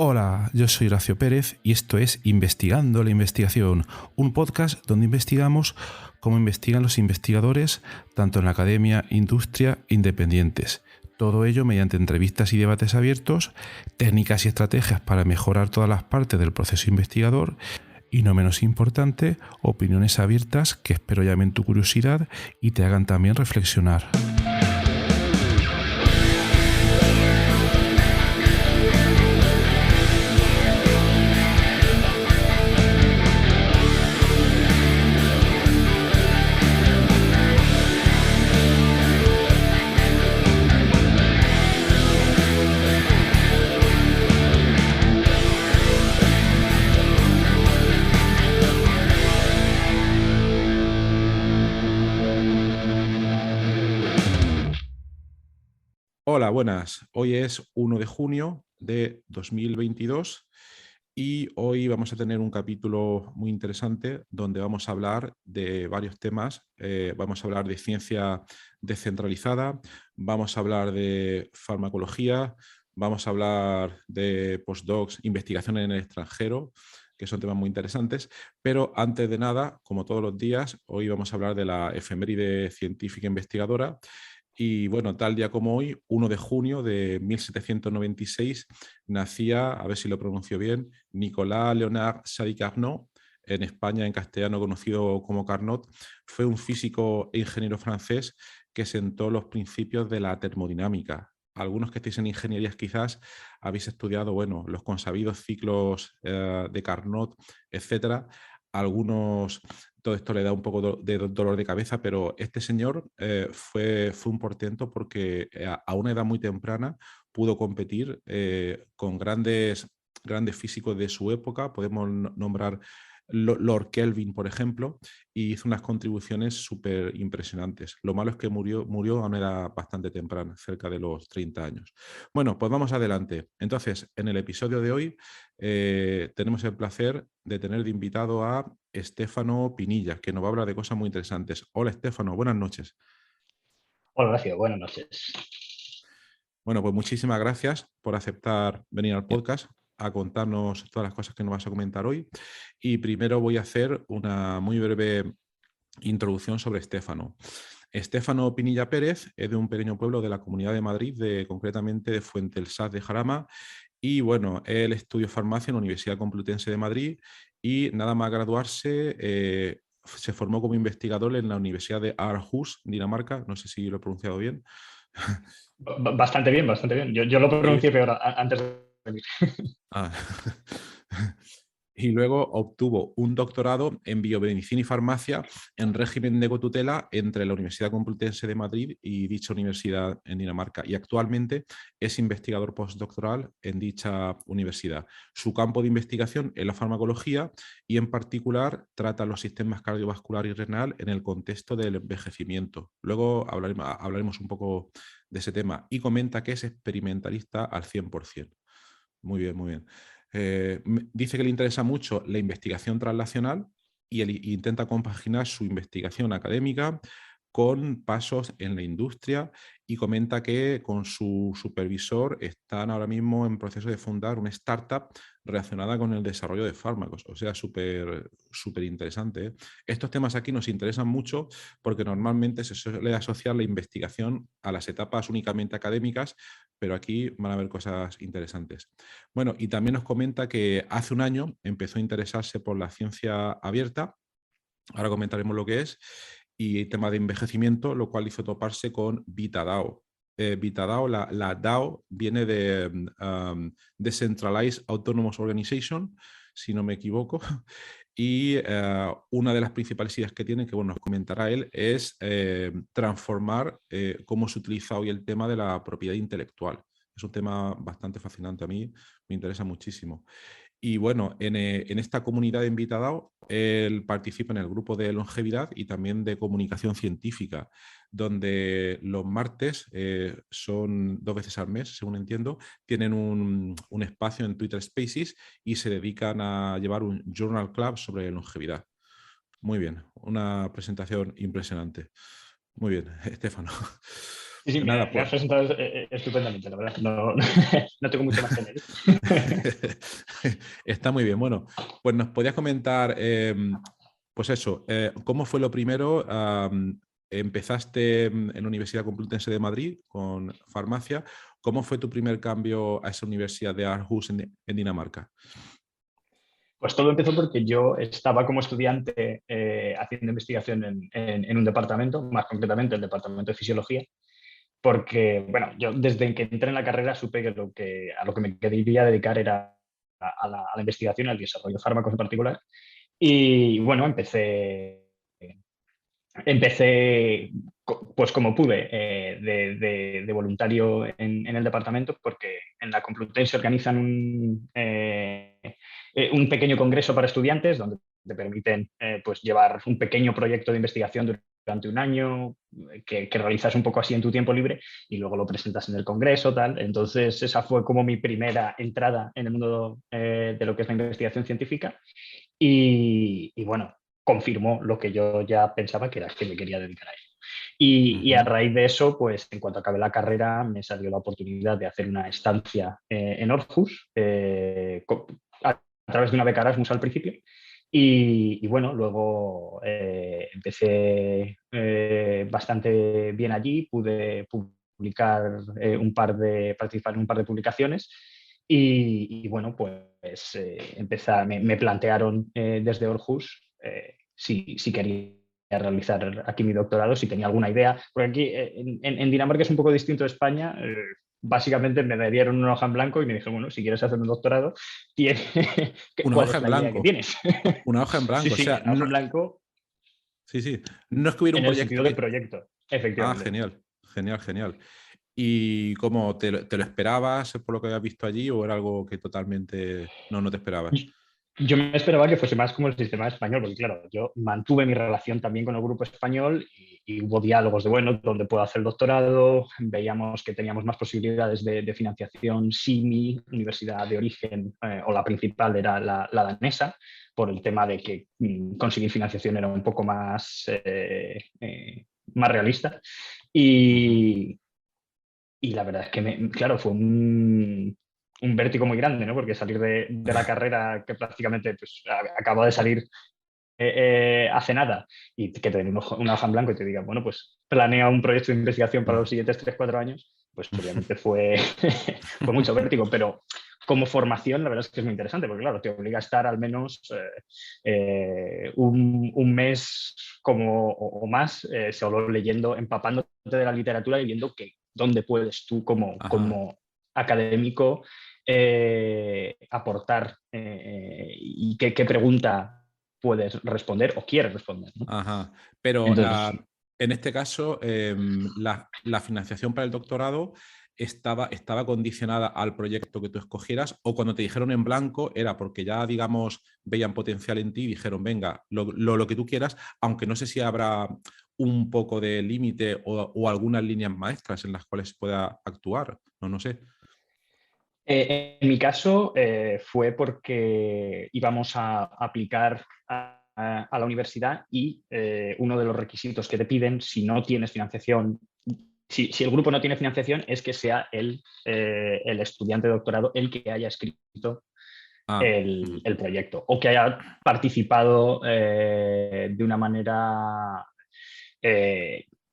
Hola, yo soy Horacio Pérez y esto es Investigando la Investigación, un podcast donde investigamos cómo investigan los investigadores, tanto en la academia, industria, independientes. Todo ello mediante entrevistas y debates abiertos, técnicas y estrategias para mejorar todas las partes del proceso investigador y, no menos importante, opiniones abiertas que espero llamen tu curiosidad y te hagan también reflexionar. Hola, buenas. Hoy es 1 de junio de 2022 y hoy vamos a tener un capítulo muy interesante donde vamos a hablar de varios temas. Vamos a hablar de ciencia descentralizada, vamos a hablar de farmacología, vamos a hablar de postdocs, investigación en el extranjero, que son temas muy interesantes. Pero antes de nada, como todos los días, hoy vamos a hablar de la efeméride científica investigadora. Y bueno, tal día como hoy, 1 de junio de 1796, nacía, a ver si lo pronuncio bien, Nicolas Léonard Sadi Carnot, en España en castellano conocido como Carnot. Fue un físico e ingeniero francés que sentó los principios de la termodinámica. Algunos que estéis en ingenierías quizás habéis estudiado, bueno, los consabidos ciclos de Carnot, etcétera. Algunos, todo esto le da un poco de dolor de cabeza, pero este señor fue un portento porque a una edad muy temprana pudo competir con grandes físicos de su época. Podemos nombrar Lord Kelvin, por ejemplo, y hizo unas contribuciones súper impresionantes. Lo malo es que murió a una edad bastante temprana, cerca de los 30 años. Bueno, pues vamos adelante. Entonces, en el episodio de hoy tenemos el placer de tener de invitado a Stefano Pinilla, que nos va a hablar de cosas muy interesantes. Hola, Stefano, buenas noches. Hola, Horacio, buenas noches. Bueno, pues muchísimas gracias por aceptar venir al podcast a contarnos todas las cosas que nos vas a comentar hoy. Y primero voy a hacer una muy breve introducción sobre Stefano. Stefano Pinilla Pérez es de un pequeño pueblo de la Comunidad de Madrid, concretamente de Fuentesals de Jarama. Y bueno, él estudió farmacia en la Universidad Complutense de Madrid y nada más graduarse se formó como investigador en la Universidad de Aarhus, Dinamarca. No sé si lo he pronunciado bien. Bastante bien, bastante bien. Yo lo Sí. pronuncié peor antes de venir. Ah. Y luego obtuvo un doctorado en biomedicina y farmacia en régimen de cotutela entre la Universidad Complutense de Madrid y dicha universidad en Dinamarca. Y actualmente es investigador postdoctoral en dicha universidad. Su campo de investigación es la farmacología y en particular trata los sistemas cardiovascular y renal en el contexto del envejecimiento. Luego hablaremos un poco de ese tema y comenta que es experimentalista al 100%. Muy bien, muy bien. Dice que le interesa mucho la investigación translacional y él intenta compaginar su investigación académica con pasos en la industria y comenta que con su supervisor están ahora mismo en proceso de fundar una startup relacionada con el desarrollo de fármacos. O sea, súper interesante, ¿eh? Estos temas aquí nos interesan mucho porque normalmente se suele asociar la investigación a las etapas únicamente académicas, pero aquí van a haber cosas interesantes. Bueno, y también nos comenta que hace un año empezó a interesarse por la ciencia abierta. Ahora comentaremos lo que es, y tema de envejecimiento, lo cual hizo toparse con VitaDAO. VitaDAO, la DAO viene de Decentralized Autonomous Organization, si no me equivoco, y una de las principales ideas que tiene, que bueno, nos comentará él, es transformar cómo se utiliza hoy el tema de la propiedad intelectual. Es un tema bastante fascinante, a mí me interesa muchísimo. Y bueno, en esta comunidad de invitado, él participa en el grupo de longevidad y también de comunicación científica, donde los martes, son 2 veces al mes, según entiendo, tienen un espacio en Twitter Spaces y se dedican a llevar un Journal Club sobre longevidad. Muy bien, una presentación impresionante. Muy bien, Estefano. Sí, sí, Nada, me has pues. presentado estupendamente, la verdad. No, no tengo mucho más que añadir. Está muy bien. Bueno, pues nos podías comentar, pues eso, ¿cómo fue lo primero? Empezaste en la Universidad Complutense de Madrid con farmacia. ¿Cómo fue tu primer cambio a esa universidad de Aarhus en Dinamarca? Pues todo empezó porque yo estaba como estudiante haciendo investigación en un departamento, más concretamente el departamento de fisiología, porque, bueno, yo desde que entré en la carrera supe que a lo que me quería dedicar era a la investigación y al desarrollo de fármacos en particular. Y bueno, empecé pues como pude, de voluntario en el departamento, porque en la Complutense organizan un pequeño congreso para estudiantes donde te permiten pues llevar un pequeño proyecto de investigación durante un año que realizas un poco así en tu tiempo libre y luego lo presentas en el congreso, tal. Entonces esa fue como mi primera entrada en el mundo de lo que es la investigación científica y bueno, confirmó lo que yo ya pensaba que era que me quería dedicar a ello. Y a Ujú. raíz de eso, pues en cuanto acabé la carrera, me salió la oportunidad de hacer una estancia en Aarhus, a través de una beca Erasmus al principio. Y bueno, luego empecé bastante bien allí, pude publicar participar en un par de publicaciones y bueno, pues me plantearon desde Aarhus si quería realizar aquí mi doctorado, si tenía alguna idea, porque aquí en Dinamarca es un poco distinto de España. Básicamente me dieron una hoja en blanco y me dijeron, bueno, si quieres hacer un doctorado, Una ¿cuál hoja es en la idea que blanco. tienes? Una hoja en Sí, blanco. O sí, sea, una hoja no, en blanco sí, sí. No es que hubiera un en el proyecto sentido de que. proyecto, Ah, efectivamente. genial, genial, genial. ¿Y cómo te lo esperabas por lo que habías visto allí o era algo que totalmente no te esperabas? Yo me esperaba que fuese más como el sistema español, porque claro, yo mantuve mi relación también con el grupo español y hubo diálogos de, bueno, dónde puedo hacer el doctorado, veíamos que teníamos más posibilidades de financiación. Sí, mi universidad de origen o la principal era la danesa, por el tema de que conseguir financiación era un poco más realista. Ujú. Y, y la verdad es que, claro, fue un vértigo muy grande, ¿no? Porque salir de la carrera que prácticamente pues, acabo de salir hace nada y que te den una hoja en blanco y te digan, bueno, pues planea un proyecto de investigación para los siguientes 3 4 años, pues obviamente fue mucho vértigo, pero como formación la verdad es que es muy interesante, porque claro, te obliga a estar al menos un mes o más solo leyendo, empapándote de la literatura y viendo que dónde puedes tú Ajá. como académico aportar y qué pregunta puedes responder o quieres responder, ¿no? Ajá. Pero Entonces, en este caso, la financiación para el doctorado estaba condicionada al proyecto que tú escogieras o cuando te dijeron en blanco era porque ya, digamos, veían potencial en ti y dijeron, venga, lo que tú quieras, aunque no sé si habrá un poco de límite o algunas líneas maestras en las cuales pueda actuar, no sé. en mi caso fue porque íbamos a aplicar a la universidad y uno de los requisitos que te piden, si no tienes financiación, si el grupo no tiene financiación, es que sea el estudiante de doctorado el que haya escrito Ah, ujú. el proyecto o que haya participado de una manera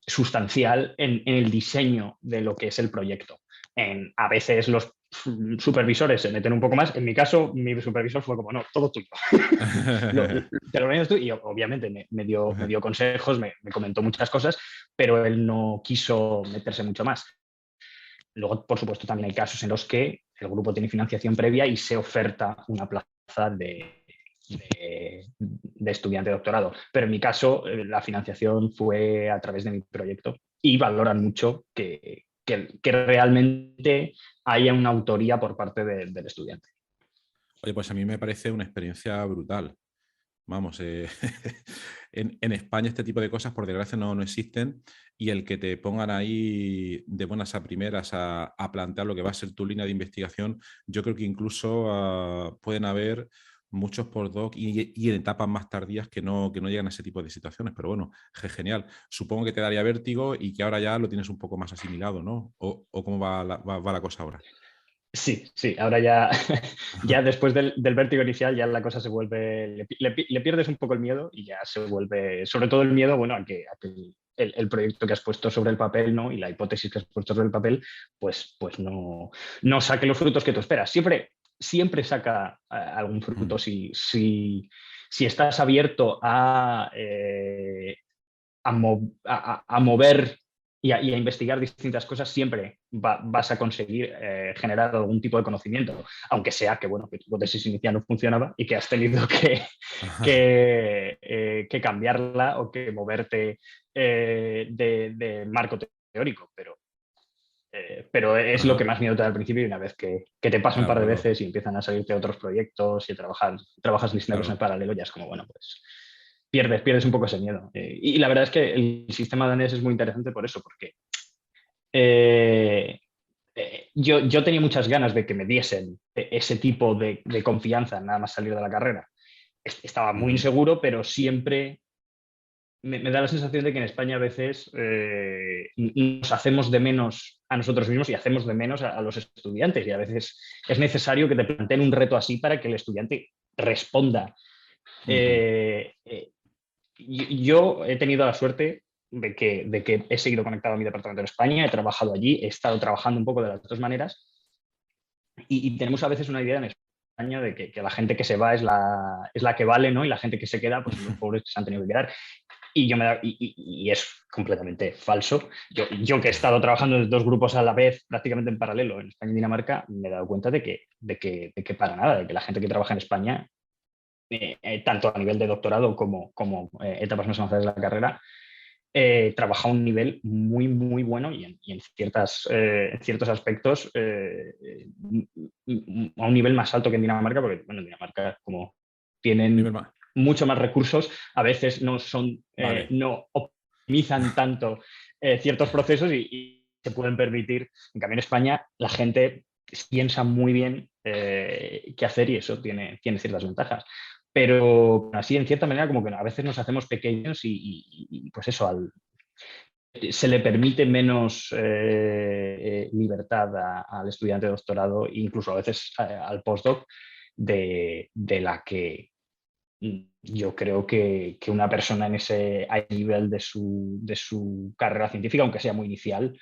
sustancial en el diseño de lo que es el proyecto. A veces los supervisores se meten un poco más. En mi caso, mi supervisor fue como, no, todo tuyo. Te lo vendes tú y obviamente me dio consejos, me comentó muchas cosas, pero él no quiso meterse mucho más. Luego, por supuesto, también hay casos en los que el grupo tiene financiación previa y se oferta una plaza de estudiante de doctorado. Pero en mi caso, la financiación fue a través de mi proyecto y valoran mucho que realmente haya una autoría por parte del estudiante. Oye, pues a mí me parece una experiencia brutal. Vamos, en España este tipo de cosas por desgracia no existen y el que te pongan ahí de buenas a primeras a plantear lo que va a ser tu línea de investigación, yo creo que incluso pueden haber muchos postdoc y en etapas más tardías que no llegan a ese tipo de situaciones. Pero bueno, genial. Supongo que te daría vértigo y que ahora ya lo tienes un poco más asimilado, ¿no? ¿O cómo va la cosa ahora? Sí, sí, ahora ya, ya después del vértigo inicial ya la cosa se vuelve, le pierdes un poco el miedo y ya se vuelve, sobre todo el miedo, bueno, a que el proyecto que has puesto sobre el papel, ¿no? Y la hipótesis que has puesto sobre el papel, pues no saque los frutos que tú esperas. Siempre saca algún fruto si estás abierto a mover y a investigar distintas cosas, siempre vas a conseguir generar algún tipo de conocimiento, aunque sea que, bueno, que tu hipótesis inicial no funcionaba y que has tenido que cambiarla o que moverte de marco teórico, pero es lo que Ajá, más miedo te da al principio, y una vez que te pasa un par claro, de claro, veces y empiezan a salirte otros proyectos y trabajas distintas cosas en claro. paralelo, ya es como, bueno, pues pierdes un poco ese miedo. Y la verdad es que el sistema danés es muy interesante por eso, porque eh, yo tenía muchas ganas de que me diesen ese tipo de confianza nada más salir de la carrera. Estaba muy Ujú. inseguro, pero siempre me da la sensación de que en España a veces nos hacemos de menos a nosotros mismos y hacemos de menos a los estudiantes, y a veces es necesario que te planteen un reto así para que el estudiante responda. Ujú. Yo he tenido la suerte de que he seguido conectado a mi departamento en España, he trabajado allí, he estado trabajando un poco de las dos maneras, y tenemos a veces una idea en España de que la gente que se va es la que vale, ¿no? Y la gente que se queda, pues son los pobres que se han tenido que quedar. Y es completamente falso. Yo que he estado trabajando en dos grupos a la vez, prácticamente en paralelo, en España y Dinamarca, me he dado cuenta de que para nada, de que la gente que trabaja en España, tanto a nivel de doctorado como etapas más avanzadas de la carrera, trabaja a un nivel muy, muy bueno, y en ciertos aspectos a un nivel más alto que en Dinamarca, porque, bueno, en Dinamarca, como Nivel tienen más. mucho más recursos, a veces Vale. no optimizan tanto ciertos procesos y se pueden permitir. En cambio, en España la gente piensa muy bien qué hacer, y eso tiene ciertas ventajas. Pero así, en cierta manera, como que a veces nos hacemos pequeños y pues eso, se le permite menos libertad al estudiante de doctorado, incluso a veces al postdoc, de la que yo creo que una persona en ese nivel de su carrera científica, aunque sea muy inicial,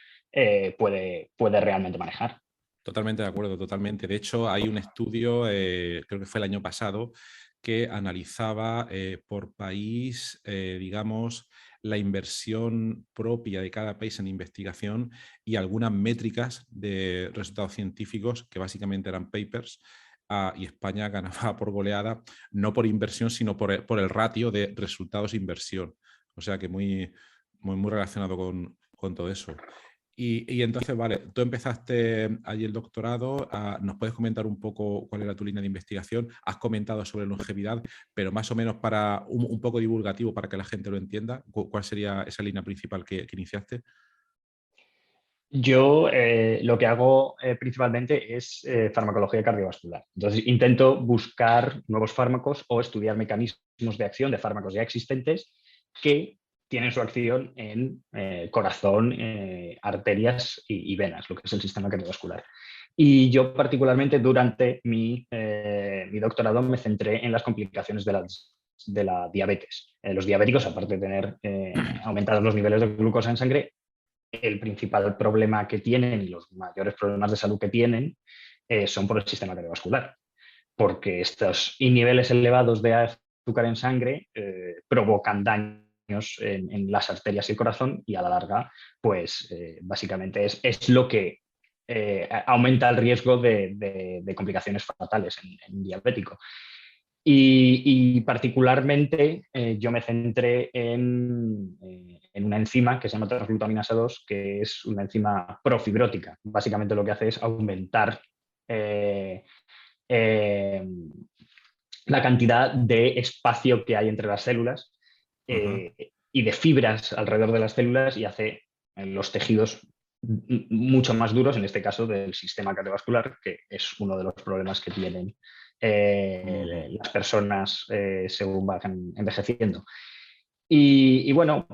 puede realmente manejar. Totalmente de acuerdo, totalmente. De hecho, hay un estudio, creo que fue el año pasado, que analizaba por país, digamos, la inversión propia de cada país en investigación y algunas métricas de resultados científicos, que básicamente eran papers, y España ganaba por goleada, no por inversión, sino por el ratio de resultados-inversión. O sea que muy, muy, muy relacionado con todo eso. Y entonces, vale, tú empezaste allí el doctorado, ¿nos puedes comentar un poco cuál era tu línea de investigación? Has comentado sobre longevidad, pero más o menos para un poco divulgativo para que la gente lo entienda, ¿cuál sería esa línea principal que iniciaste? Yo lo que hago principalmente es farmacología cardiovascular. Entonces intento buscar nuevos fármacos o estudiar mecanismos de acción de fármacos ya existentes que tienen su acción en corazón, arterias y venas, lo que es el sistema cardiovascular. Y yo particularmente durante mi doctorado me centré en las complicaciones de la diabetes. Los diabéticos, aparte de tener aumentados los niveles de glucosa en sangre, el principal problema que tienen y los mayores problemas de salud que tienen son por el sistema cardiovascular, porque estos niveles elevados de azúcar en sangre provocan daños en las arterias y el corazón, y a la larga, pues básicamente es lo que aumenta el riesgo de complicaciones fatales en un diabético. Y particularmente yo me centré en una enzima que se llama transglutaminasa 2, que es una enzima profibrótica. Básicamente lo que hace es aumentar eh, eh, la cantidad de espacio que hay entre las células Ajá. y de fibras alrededor de las células, y hace los tejidos mucho más duros, en este caso del sistema cardiovascular, que es uno de los problemas que tienen las personas según van envejeciendo. Y bueno,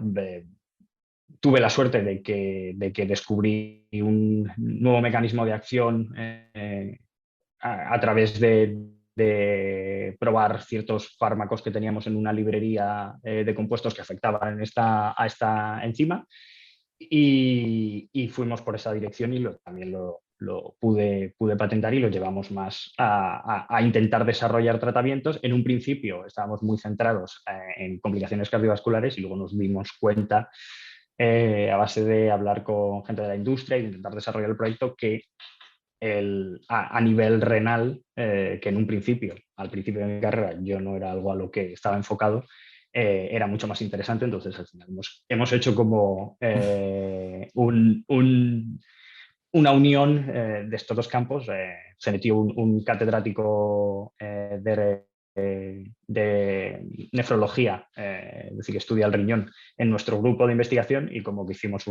tuve la suerte de que descubrí un nuevo mecanismo de acción a través de probar ciertos fármacos que teníamos en una librería de compuestos que afectaban a esta enzima. Y fuimos por esa dirección y también lo pude patentar y lo llevamos más a intentar desarrollar tratamientos. En un principio estábamos muy centrados en complicaciones cardiovasculares y luego nos dimos cuenta, a base de hablar con gente de la industria y de intentar desarrollar el proyecto, que a nivel renal, que en un principio, al principio de mi carrera, yo no era algo a lo que estaba enfocado, era mucho más interesante. Entonces, al final hemos hecho como una unión de estos dos campos. Se metió un catedrático de nefrología, es decir, que estudia el riñón, en nuestro grupo de investigación, y como que hicimos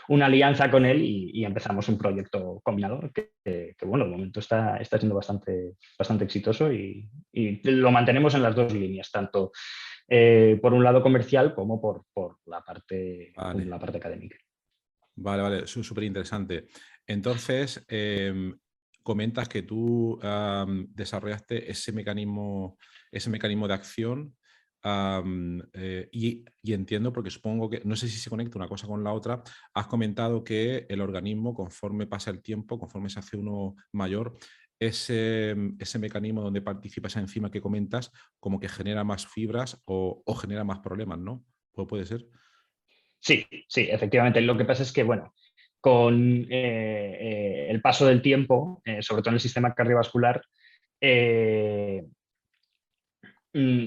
una alianza con él y empezamos un proyecto combinado que bueno, de momento está siendo bastante exitoso y lo mantenemos en las dos líneas, tanto por un lado comercial como por la parte académica. Vale, súper interesante. Entonces, comentas que tú desarrollaste ese mecanismo de acción y entiendo, porque supongo que, no sé si se conecta una cosa con la otra, has comentado que el organismo, conforme pasa el tiempo, conforme se hace uno mayor, ese mecanismo donde participa esa enzima que comentas, como que genera más fibras o genera más problemas, ¿no? ¿Puede ser? Sí, efectivamente. Lo que pasa es que, bueno, con el paso del tiempo, sobre todo en el sistema cardiovascular, mm,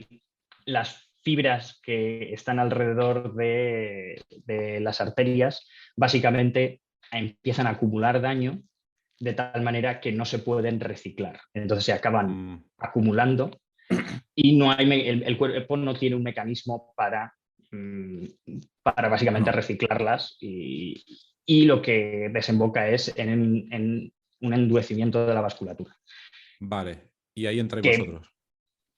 las fibras que están alrededor de las arterias básicamente empiezan a acumular daño de tal manera que no se pueden reciclar. Entonces se acaban acumulando y el cuerpo no tiene un mecanismo para básicamente reciclarlas, y lo que desemboca es en un endurecimiento de la vasculatura. Vale, y ahí entráis Que, vosotros.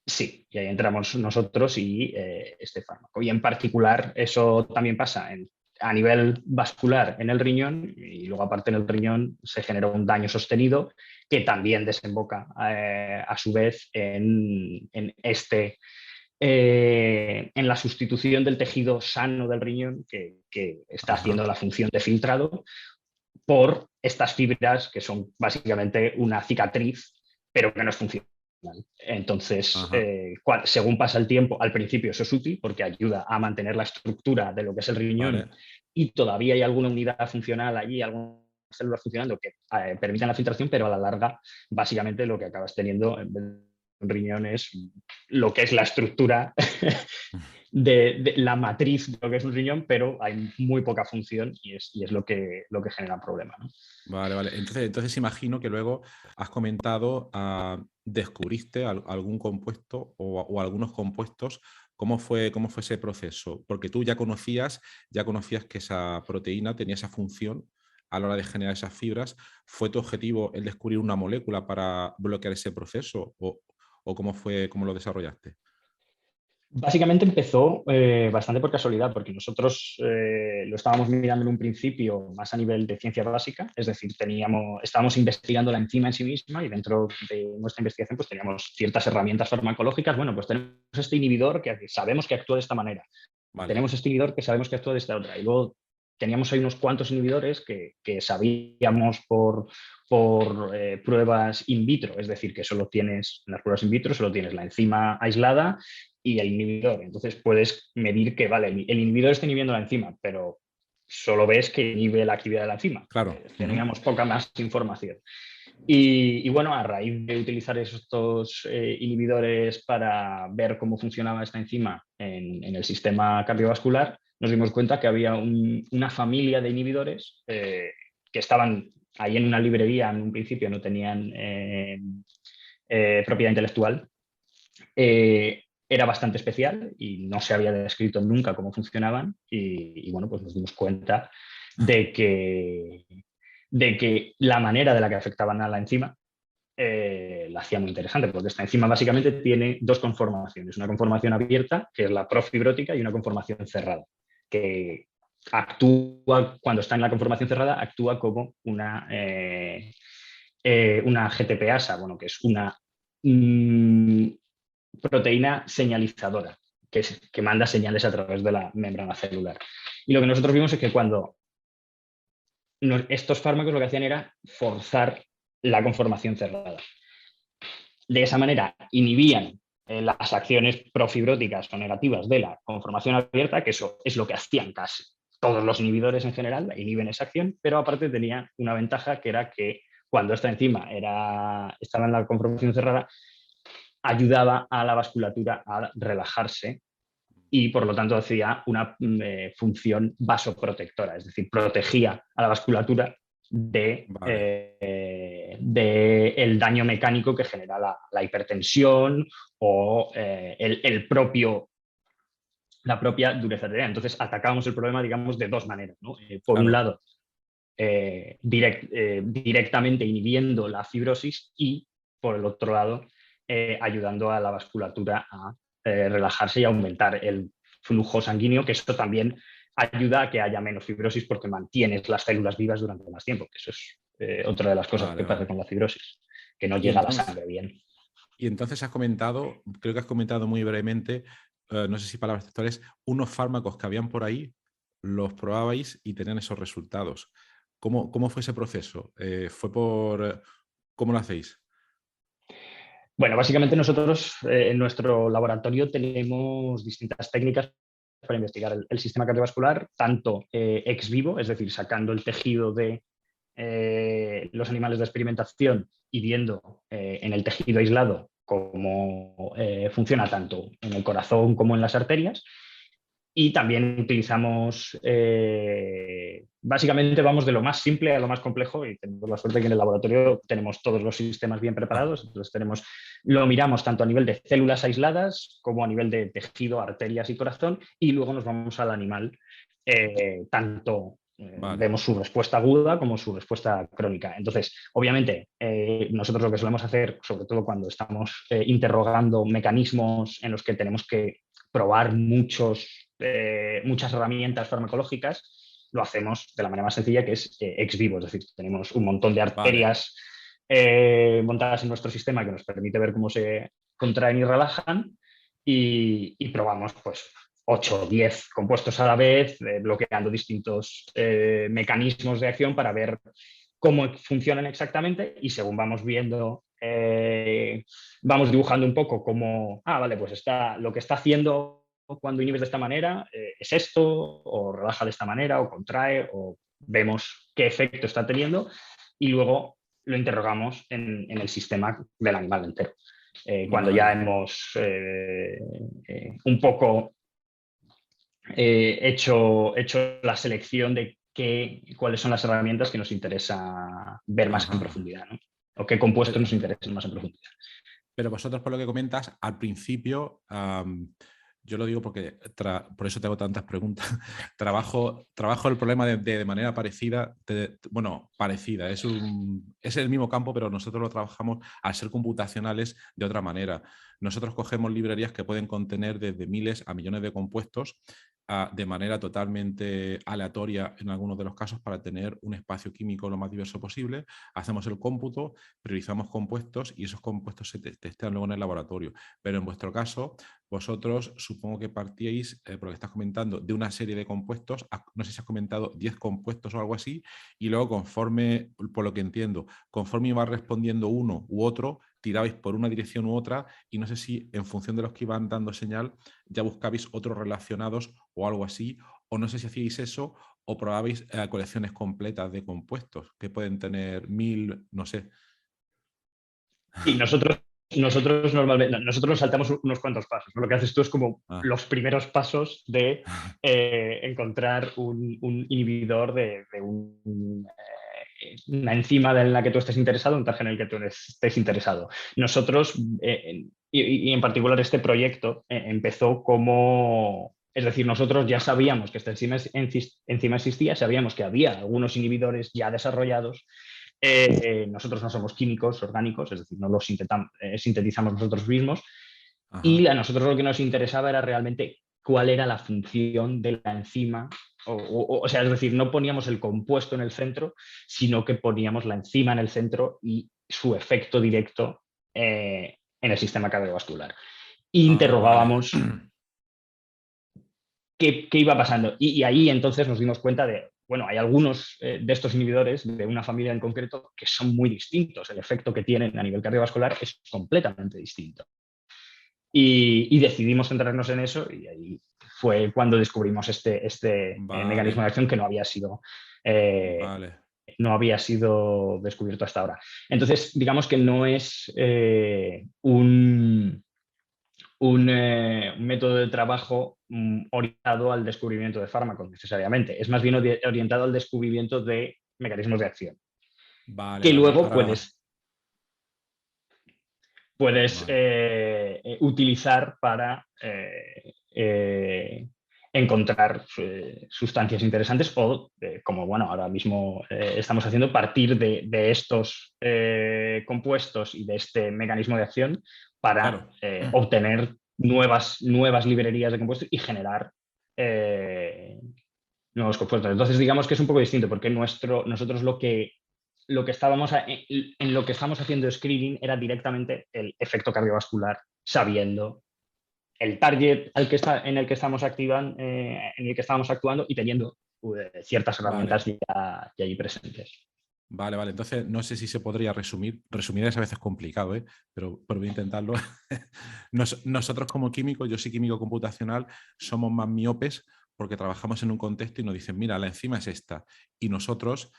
sí, y ahí entramos nosotros y este fármaco. Y en particular eso también pasa a nivel vascular en el riñón, y luego aparte en el riñón se genera un daño sostenido que también desemboca a su vez en la sustitución del tejido sano del riñón que está haciendo la función de filtrado por estas fibras que son básicamente una cicatriz, pero que no es funcional. Entonces, según pasa el tiempo, al principio eso es útil porque ayuda a mantener la estructura de lo que es el riñón, Vale. y todavía hay alguna unidad funcional allí, algunas células funcionando que permiten la filtración, pero a la larga, básicamente lo que acabas teniendo en vez de un riñón es lo que es la estructura de la matriz de lo que es un riñón, pero hay muy poca función y es lo que genera problemas, ¿no? Vale. Entonces imagino que luego has comentado, descubriste algún compuesto o algunos compuestos. ¿Cómo fue ese proceso? Porque tú ya conocías que esa proteína tenía esa función a la hora de generar esas fibras. ¿Fue tu objetivo el descubrir una molécula para bloquear ese proceso? ¿O cómo lo desarrollaste? Básicamente empezó bastante por casualidad, porque nosotros lo estábamos mirando en un principio más a nivel de ciencia básica, es decir, estábamos investigando la enzima en sí misma, y dentro de nuestra investigación pues teníamos ciertas herramientas farmacológicas. Bueno, pues tenemos este inhibidor que sabemos que actúa de esta manera, Vale. tenemos este inhibidor que sabemos que actúa de esta otra, y luego teníamos ahí unos cuantos inhibidores que sabíamos por pruebas in vitro, es decir, que en las pruebas in vitro solo tienes la enzima aislada y el inhibidor. Entonces puedes medir que, vale, el inhibidor está inhibiendo la enzima, pero solo ves que inhibe la actividad de la enzima. Claro. Teníamos poca más información. Y bueno, a raíz de utilizar estos inhibidores para ver cómo funcionaba esta enzima en el sistema cardiovascular, nos dimos cuenta que había una familia de inhibidores que estaban ahí en una librería. En un principio no tenían propiedad intelectual. Era bastante especial y no se había descrito nunca cómo funcionaban, y bueno, pues nos dimos cuenta de que la manera de la que afectaban a la enzima la hacía muy interesante, porque esta enzima básicamente tiene dos conformaciones, una conformación abierta, que es la profibrótica, y una conformación cerrada, que actúa, cuando está en la conformación cerrada, actúa como una GTPasa, bueno, que es una proteína señalizadora, que manda señales a través de la membrana celular. Y lo que nosotros vimos es que cuando estos fármacos lo que hacían era forzar la conformación cerrada. De esa manera inhibían las acciones profibróticas o negativas de la conformación abierta, que eso es lo que hacían casi todos los inhibidores en general, inhiben esa acción, pero aparte tenía una ventaja, que era que cuando esta enzima estaba en la conformación cerrada, ayudaba a la vasculatura a relajarse y por lo tanto hacía una función vasoprotectora, es decir, protegía a la vasculatura Vale, el daño mecánico que genera la hipertensión o la propia dureza arterial. Entonces atacábamos el problema, digamos, de dos maneras, ¿no? Por un claro. lado, directamente inhibiendo la fibrosis y, por el otro lado, ayudando a la vasculatura a relajarse y aumentar el flujo sanguíneo, que esto también ayuda a que haya menos fibrosis porque mantienes las células vivas durante más tiempo, que eso es otra de las cosas Vale, que pasa vale. con la fibrosis, que no Y llega a la entonces, sangre bien. y entonces has comentado, creo que has comentado muy brevemente, no sé si palabras textuales, unos fármacos que habían por ahí, los probabais y tenían esos resultados. ¿Cómo fue ese proceso? ¿Cómo lo hacéis? Bueno, básicamente nosotros en nuestro laboratorio tenemos distintas técnicas para investigar el sistema cardiovascular, tanto ex vivo, es decir, sacando el tejido de los animales de experimentación y viendo en el tejido aislado cómo funciona tanto en el corazón como en las arterias. Y también utilizamos, básicamente vamos de lo más simple a lo más complejo, y tenemos la suerte que en el laboratorio tenemos todos los sistemas bien preparados. Entonces lo miramos tanto a nivel de células aisladas como a nivel de tejido, arterias y corazón, y luego nos vamos al animal, tanto Vale. vemos su respuesta aguda como su respuesta crónica. Entonces, obviamente, nosotros lo que solemos hacer, sobre todo cuando estamos interrogando mecanismos en los que tenemos que probar muchas herramientas farmacológicas, lo hacemos de la manera más sencilla, que es ex vivo, es decir, tenemos un montón de Vale. arterias montadas en nuestro sistema que nos permite ver cómo se contraen y relajan, y probamos pues 8 o 10 compuestos a la vez, bloqueando distintos mecanismos de acción para ver cómo funcionan exactamente, y según vamos viendo, vamos dibujando un poco cómo, vale, pues lo que está haciendo cuando inhibes de esta manera es esto, o relaja de esta manera, o contrae, o vemos qué efecto está teniendo, y luego lo interrogamos en el sistema del animal entero. Cuando ya Vale. hemos un poco hecho la selección de cuáles son las herramientas que nos interesa ver más en Ajá. profundidad, ¿no? O qué compuestos Pero, nos interesan más en profundidad. pero vosotros, por lo que comentas, al principio, yo lo digo porque por eso tengo tantas preguntas. Trabajo el problema de manera parecida. Bueno, parecida. Es el mismo campo, pero nosotros lo trabajamos al ser computacionales de otra manera. Nosotros cogemos librerías que pueden contener desde miles a millones de compuestos de manera totalmente aleatoria en algunos de los casos para tener un espacio químico lo más diverso posible. Hacemos el cómputo, priorizamos compuestos y esos compuestos se testean luego en el laboratorio. Pero en vuestro caso, vosotros supongo que partíais, porque estás comentando, de una serie de compuestos, no sé si has comentado 10 compuestos o algo así, y luego conforme, por lo que entiendo, conforme iba respondiendo uno u otro, tirabais por una dirección u otra, y no sé si en función de los que iban dando señal ya buscabais otros relacionados o algo así, o no sé si hacíais eso o probabais colecciones completas de compuestos que pueden tener 1000, no sé. Y nosotros nos saltamos unos cuantos pasos, ¿no? Lo que haces tú es como Ah, los primeros pasos de encontrar un inhibidor una enzima en la que tú estés interesado, un target en el que tú estés interesado. Nosotros, y en particular este proyecto, empezó como... Es decir, nosotros ya sabíamos que esta enzima existía, sabíamos que había algunos inhibidores ya desarrollados, Nosotros no somos químicos orgánicos, es decir, no los sintetizamos nosotros mismos. Ajá. Y a nosotros lo que nos interesaba era realmente cuál era la función de la enzima. O sea, es decir, no poníamos el compuesto en el centro, sino que poníamos la enzima en el centro y su efecto directo en el sistema cardiovascular. Ah, vale. Interrogábamos qué iba pasando. Y ahí entonces nos dimos cuenta de, bueno, hay algunos de estos inhibidores de una familia en concreto que son muy distintos. El efecto que tienen a nivel cardiovascular es completamente distinto. Y decidimos centrarnos en eso y ahí fue cuando descubrimos este mecanismo Vale, de acción que eh, vale. no había sido descubierto hasta ahora. Entonces, digamos que no es un método de trabajo orientado al descubrimiento de fármacos necesariamente, es más bien orientado al descubrimiento de mecanismos de acción, Vale, que vale. luego Para... puedes Vale. utilizar para encontrar sustancias interesantes o, como bueno, ahora mismo estamos haciendo, partir de estos compuestos y de este mecanismo de acción para Claro. obtener nuevas librerías de compuestos y generar nuevos compuestos. Entonces, digamos que es un poco distinto porque nosotros lo que estábamos en lo que estamos haciendo screening era directamente el efecto cardiovascular, sabiendo el target en el que estamos activando, en el que estamos actuando y teniendo ciertas Vale. herramientas ya allí presentes. Vale, vale. Entonces, no sé si se podría resumir. Resumir es a veces complicado, ¿eh? Pero voy a intentarlo. Nosotros como químicos, yo soy químico computacional, somos más miopes porque trabajamos en un contexto y nos dicen, mira, la enzima es esta. Y nosotros,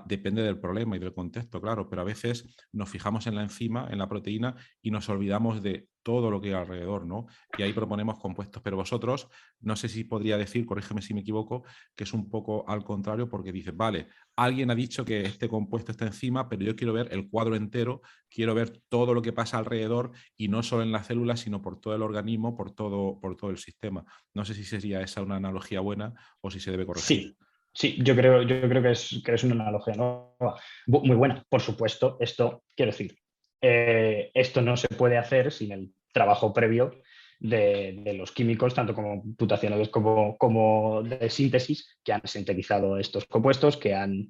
depende del problema y del contexto, claro, pero a veces nos fijamos en la enzima, en la proteína, y nos olvidamos de todo lo que hay alrededor, ¿no? Y ahí proponemos compuestos. Pero vosotros, no sé si podría decir, corrígeme si me equivoco, que es un poco al contrario porque dices, vale, alguien ha dicho que este compuesto está encima, pero yo quiero ver el cuadro entero, quiero ver todo lo que pasa alrededor y no solo en las células, sino por todo el organismo, por todo el sistema. No sé si sería esa una analogía buena o si se debe corregir. Sí, sí, yo creo que es una analogía nueva, muy buena. Por supuesto, esto, quiero decir, esto no se puede hacer sin el trabajo previo de los químicos, tanto como computacionales como de síntesis, que han sintetizado estos compuestos, que han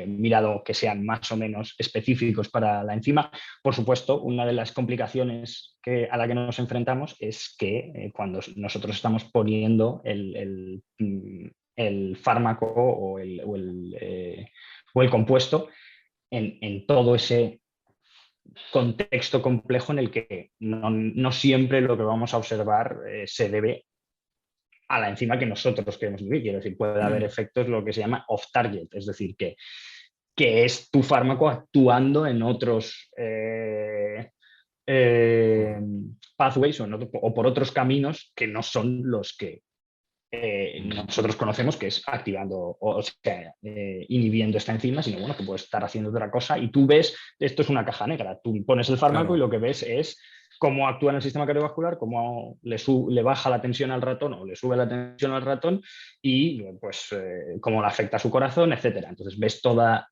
mirado que sean más o menos específicos para la enzima. Por supuesto, una de las complicaciones a la que nos enfrentamos es que cuando nosotros estamos poniendo el fármaco o el compuesto en todo ese contexto complejo en el que no siempre lo que vamos a observar se debe a la enzima que nosotros queremos vivir. Quiero decir, puede haber efectos lo que se llama off-target, es decir, que es tu fármaco actuando en otros eh, pathways o por otros caminos que no son los que nosotros conocemos, que es activando o sea, inhibiendo esta enzima, sino bueno, que puedes estar haciendo otra cosa y tú ves, esto es una caja negra, tú pones el fármaco y Claro, lo que ves es cómo actúa en el sistema cardiovascular, cómo le baja la tensión al ratón o le sube la tensión al ratón y pues cómo le afecta a su corazón, etcétera. Entonces ves todo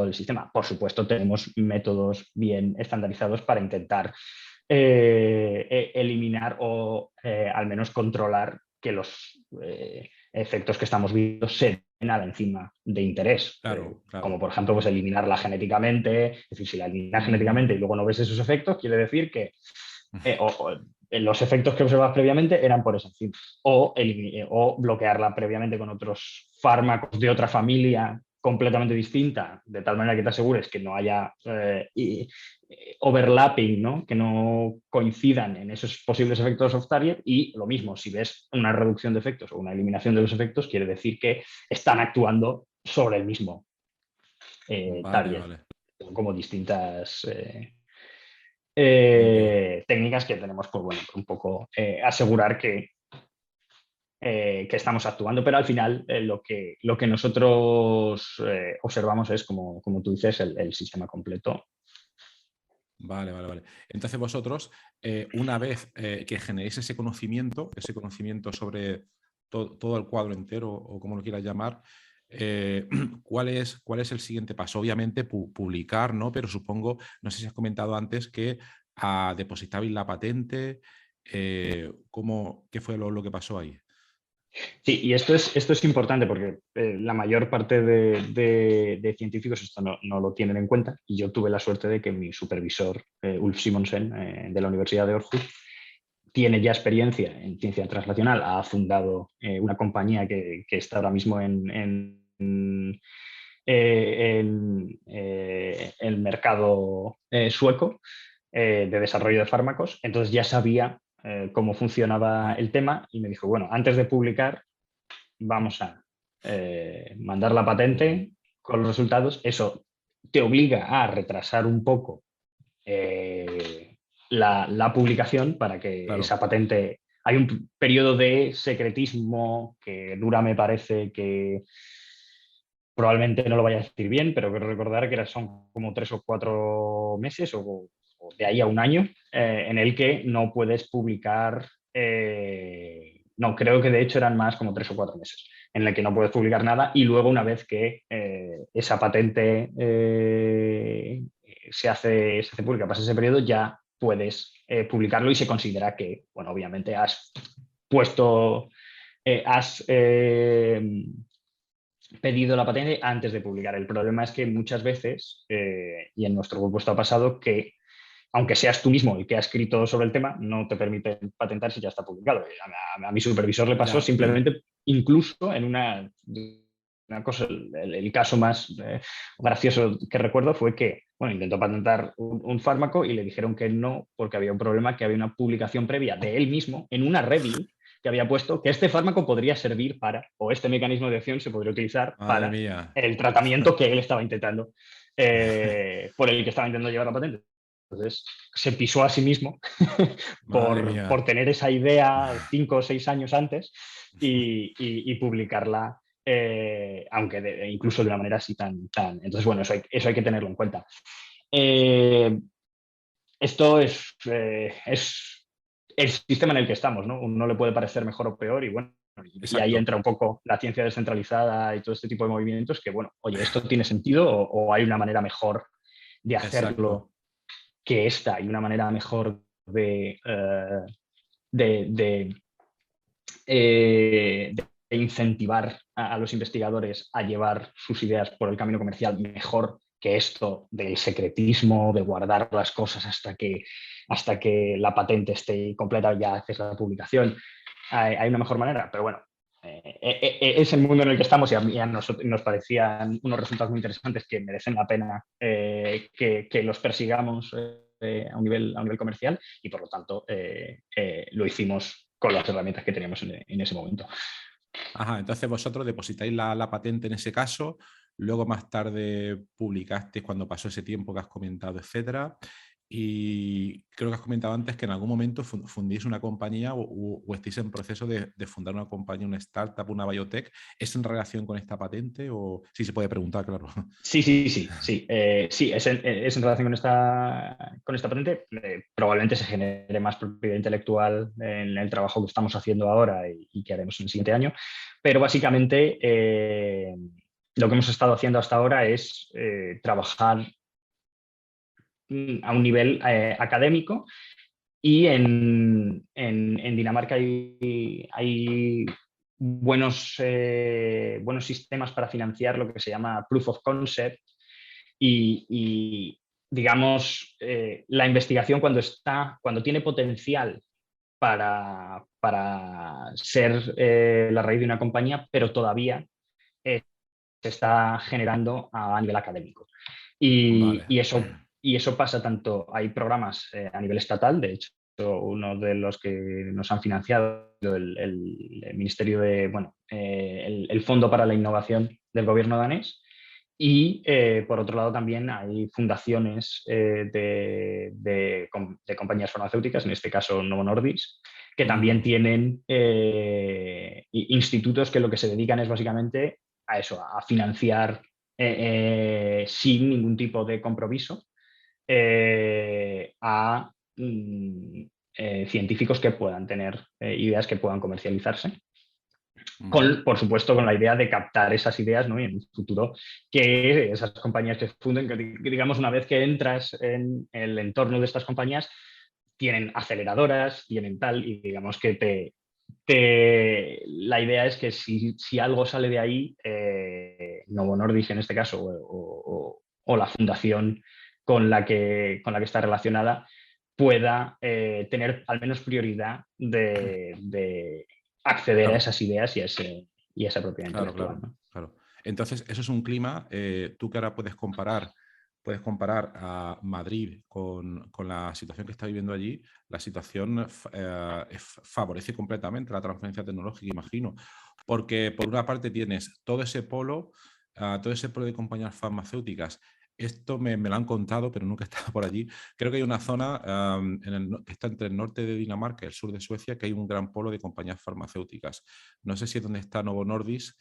el sistema. Por supuesto, tenemos métodos bien estandarizados para intentar eliminar o al menos controlar que los efectos que estamos viendo se den a la enzima de interés. claro, Como claro. por ejemplo, pues eliminarla genéticamente. Es decir, si la eliminas genéticamente y luego no ves esos efectos, quiere decir que los efectos que observas previamente eran por esa enzima. O bloquearla previamente con otros fármacos de otra familia completamente distinta, de tal manera que te asegures que no haya overlapping, ¿no? Que no coincidan en esos posibles efectos off-target. Y lo mismo, si ves una reducción de efectos o una eliminación de los efectos, quiere decir que están actuando sobre el mismo Vale, target. vale. Son como distintas Ok. técnicas que tenemos, pues bueno, un poco asegurar que estamos actuando, pero al final lo que nosotros observamos es, como tú dices, el sistema completo. Vale, vale, vale. Entonces vosotros, una vez que generéis ese conocimiento sobre todo el cuadro entero o como lo quieras llamar, ¿Cuál es el siguiente paso? Obviamente publicar, ¿no? Pero supongo, no sé si has comentado antes que depositabais la patente. ¿Qué fue lo que pasó ahí? Sí, y esto es importante porque la mayor parte de científicos esto no lo tienen en cuenta y yo tuve la suerte de que mi supervisor, Ulf Simonsen, de la Universidad de Aarhus, tiene ya experiencia en ciencia translacional, ha fundado una compañía que está ahora mismo en el mercado sueco de desarrollo de fármacos, entonces ya sabía cómo funcionaba el tema y me dijo, bueno, antes de publicar vamos a mandar la patente con los resultados, eso te obliga a retrasar un poco la publicación para que Claro, esa patente... Hay un periodo de secretismo que dura, me parece que probablemente no lo vaya a decir bien, pero quiero recordar que son como 3 o 4 meses o de ahí a un año en el que no puedes publicar, no, creo que de hecho eran más como 3 o 4 meses en el que no puedes publicar nada y luego una vez que esa patente se hace pública, pasa ese periodo, ya puedes publicarlo y se considera que, bueno, obviamente has puesto, has pedido la patente antes de publicar. El problema es que muchas veces, y en nuestro grupo esto ha pasado, que aunque seas tú mismo el que ha escrito sobre el tema, no te permiten patentar si ya está publicado. A mi supervisor le pasó ya. simplemente, incluso en una cosa, el caso más gracioso que recuerdo fue que, bueno, intentó patentar un fármaco y le dijeron que no porque había un problema, que había una publicación previa de él mismo en una review que había puesto que este fármaco podría servir para, o este mecanismo de acción se podría utilizar Madre para mía. el tratamiento que él estaba intentando, por el que estaba intentando llevar la patente. Entonces se pisó a sí mismo Madre mía. por tener esa idea 5 o 6 años antes y publicarla, aunque incluso de una manera así tan. Entonces, bueno, eso hay que tenerlo en cuenta. Eh, Esto es el sistema en el que estamos, ¿no? Uno le puede parecer mejor o peor y bueno, y ahí Exacto, entra un poco la ciencia descentralizada y todo este tipo de movimientos que, bueno, oye, ¿esto tiene sentido o hay una manera mejor de exacto. hacerlo que esta? Hay una manera mejor de, de, de incentivar a los investigadores a llevar sus ideas por el camino comercial mejor que esto del secretismo, de guardar las cosas hasta que la patente esté completa y ya haces la publicación. Hay una mejor manera, pero bueno, es el mundo en el que estamos y a nosotros nos parecían unos resultados muy interesantes que merecen la pena que los persigamos a un nivel comercial y por lo tanto lo hicimos con las herramientas que teníamos en ese momento. Ajá, entonces vosotros depositáis la patente en ese caso, luego más tarde publicasteis cuando pasó ese tiempo que has comentado, etcétera. Y creo que has comentado antes que en algún momento fundís una compañía o estáis en proceso de fundar una compañía, una startup, una biotech. ¿Es en relación con esta patente o sí se puede preguntar, claro? Sí, sí, sí, sí. Sí, es en relación con esta patente. Probablemente se genere más propiedad intelectual en el trabajo que estamos haciendo ahora y que haremos en el siguiente año. Pero básicamente lo que hemos estado haciendo hasta ahora es trabajar a un nivel académico y en Dinamarca hay buenos sistemas para financiar lo que se llama proof of concept y digamos, la investigación cuando tiene potencial para ser la raíz de una compañía, pero todavía se está generando a nivel académico. Y, Vale. y, eso, y eso pasa tanto, hay programas a nivel estatal, de hecho, uno de los que nos han financiado, el Ministerio de, bueno, el Fondo para la Innovación del Gobierno danés, y por otro lado también hay fundaciones de compañías farmacéuticas, en este caso Novo Nordisk, que también tienen institutos que lo que se dedican es básicamente a eso, a financiar sin ningún tipo de compromiso a científicos que puedan tener ideas que puedan comercializarse. Por supuesto, con la idea de captar esas ideas, ¿no? Y en un futuro que esas compañías que funden, que digamos, una vez que entras en el entorno de estas compañías, tienen aceleradoras, tienen tal, y digamos que la idea es que si algo sale de ahí, Novo Nordisk en este caso, o la fundación con la que está relacionada, pueda tener al menos prioridad de acceder a Claro, esas ideas y a esa propiedad claro, intelectual, claro, ¿no? claro. Entonces, eso es un clima, tú que ahora puedes comparar a Madrid con la situación que está viviendo allí, la situación favorece completamente la transferencia tecnológica, imagino, porque por una parte tienes todo ese polo de compañías farmacéuticas. Esto me lo han contado, pero nunca he estado por allí. Creo que hay una zona que está entre el norte de Dinamarca y el sur de Suecia, que hay un gran polo de compañías farmacéuticas. No sé si es donde está Novo Nordisk,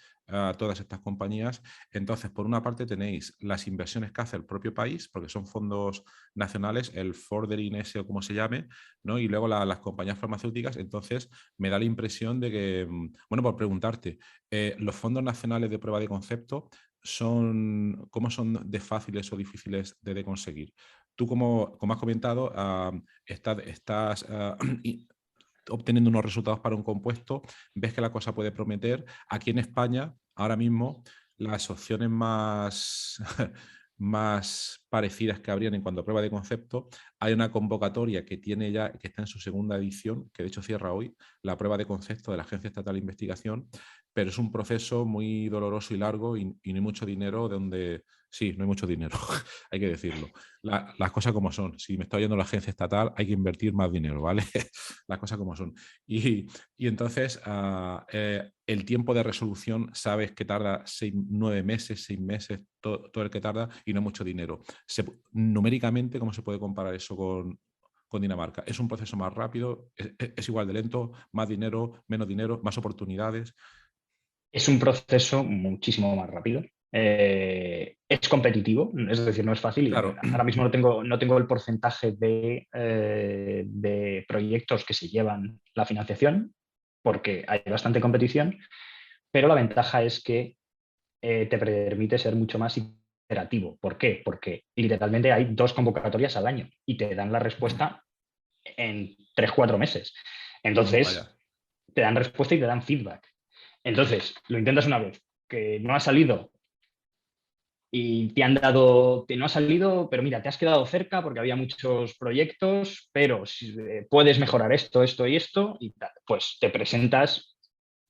todas estas compañías. Entonces, por una parte tenéis las inversiones que hace el propio país, porque son fondos nacionales, el Fordering ese o como se llame, ¿no? Y luego las compañías farmacéuticas. Entonces, me da la impresión de que, bueno, por preguntarte, los fondos nacionales de prueba de concepto ¿cómo son de fáciles o difíciles de conseguir? Tú, como has comentado, estás obteniendo unos resultados para un compuesto, ves que la cosa puede prometer. Aquí en España, ahora mismo, las opciones más parecidas que habrían en cuanto a prueba de concepto, hay una convocatoria que está en su segunda edición, que de hecho cierra hoy, la prueba de concepto de la Agencia Estatal de Investigación, pero es un proceso muy doloroso y largo y no hay mucho dinero sí, no hay mucho dinero, hay que decirlo. Las cosas como son. Si me está oyendo la agencia estatal, hay que invertir más dinero, ¿vale? Las cosas como son. Y entonces, el tiempo de resolución, sabes que tarda 9 meses, 6 meses, todo el que tarda, y no mucho dinero. Numéricamente, ¿cómo se puede comparar eso con Dinamarca? ¿Es un proceso más rápido? ¿Es igual de lento? ¿Más dinero? ¿Menos dinero? ¿Más oportunidades? Es un proceso muchísimo más rápido. Es competitivo, es decir, no es fácil. Y Claro, ahora mismo no tengo el porcentaje de proyectos que se llevan la financiación, porque hay bastante competición, pero la ventaja es que te permite ser mucho más iterativo. ¿Por qué? Porque literalmente hay 2 convocatorias al año y te dan la respuesta en 3, 4 meses. Entonces, vaya. te dan respuesta y te dan feedback. Entonces, lo intentas una vez, que no ha salido y no ha salido, pero mira, te has quedado cerca porque había muchos proyectos, pero si, puedes mejorar esto, esto y esto, y tal, pues te presentas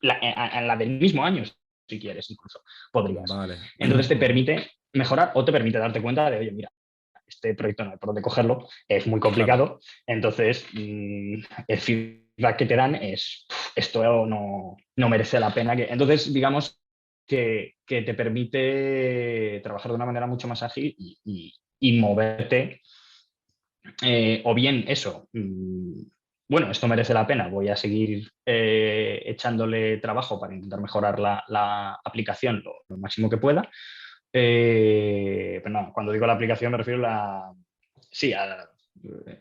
a la del mismo año, si quieres, incluso podrías. Vale. Entonces te permite mejorar o te permite darte cuenta de, oye, mira, este proyecto no hay por dónde cogerlo, es muy Claro. complicado, entonces el feedback que te dan es, esto no merece la pena. Entonces, digamos que te permite trabajar de una manera mucho más ágil y moverte, o bien eso, bueno, esto merece la pena, voy a seguir echándole trabajo para intentar mejorar la aplicación lo máximo que pueda. Pero no, cuando digo la aplicación me refiero sí, a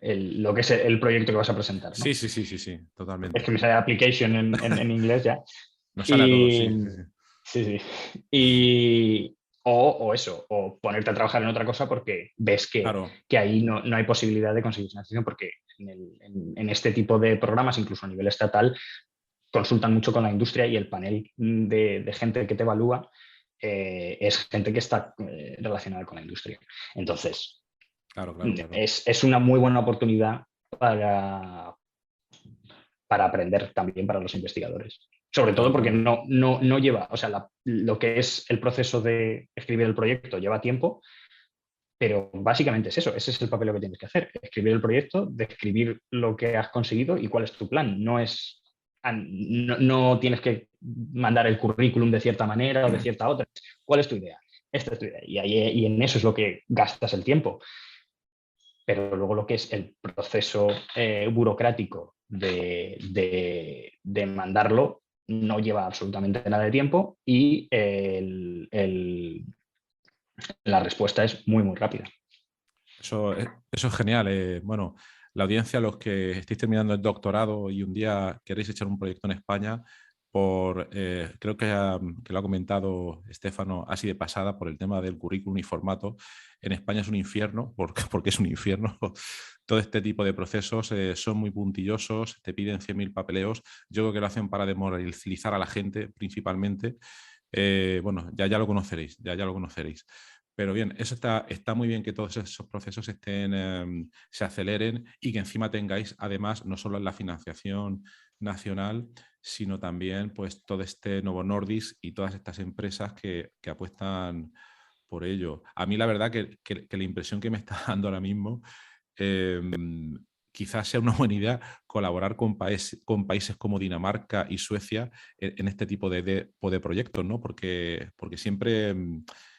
lo que es el proyecto que vas a presentar, ¿no? Sí, sí, sí, sí, sí, Es totalmente. que me sale application en inglés ya. Nos sale a todos, Y sí, sí, sí. sí, sí. O eso, o ponerte a trabajar en otra cosa porque ves Claro, que ahí no hay posibilidad de conseguir financiación, porque en este tipo de programas, incluso a nivel estatal, consultan mucho con la industria y el panel de gente que te evalúa es gente que está relacionada con la industria. Entonces, claro, claro, claro. es una muy buena oportunidad para aprender también para los investigadores. Sobre todo Claro, porque claro. no lleva, o sea, lo que es el proceso de escribir el proyecto lleva tiempo, pero básicamente es eso, ese es el papel que tienes que hacer, escribir el proyecto, describir lo que has conseguido y cuál es tu plan. No tienes que mandar el currículum de cierta manera o de cierta otra. ¿Cuál es tu idea? Esta es tu idea. Y en eso es lo que gastas el tiempo. Pero luego lo que es el proceso burocrático de mandarlo no lleva absolutamente nada de tiempo y la respuesta es muy, muy rápida. Eso es genial. Bueno, la audiencia, los que estéis terminando el doctorado y un día queréis echar un proyecto en España, creo que lo ha comentado Estefano así de pasada, por el tema del currículum y formato. En España es un infierno, porque es un infierno. Todo este tipo de procesos son muy puntillosos, te piden 100.000 papeleos. Yo creo que lo hacen para desmoralizar a la gente principalmente. Bueno, ya lo conoceréis, ya lo conoceréis. Pero bien, eso está muy bien, que todos esos procesos se aceleren y que encima tengáis, además, no solo en la financiación nacional, sino también pues todo este Novo Nordisk y todas estas empresas que apuestan por ello. A mí la verdad que la impresión que me está dando ahora mismo, eh, quizás sea una buena idea colaborar con países como Dinamarca y Suecia en este tipo de proyectos, ¿no? Porque siempre,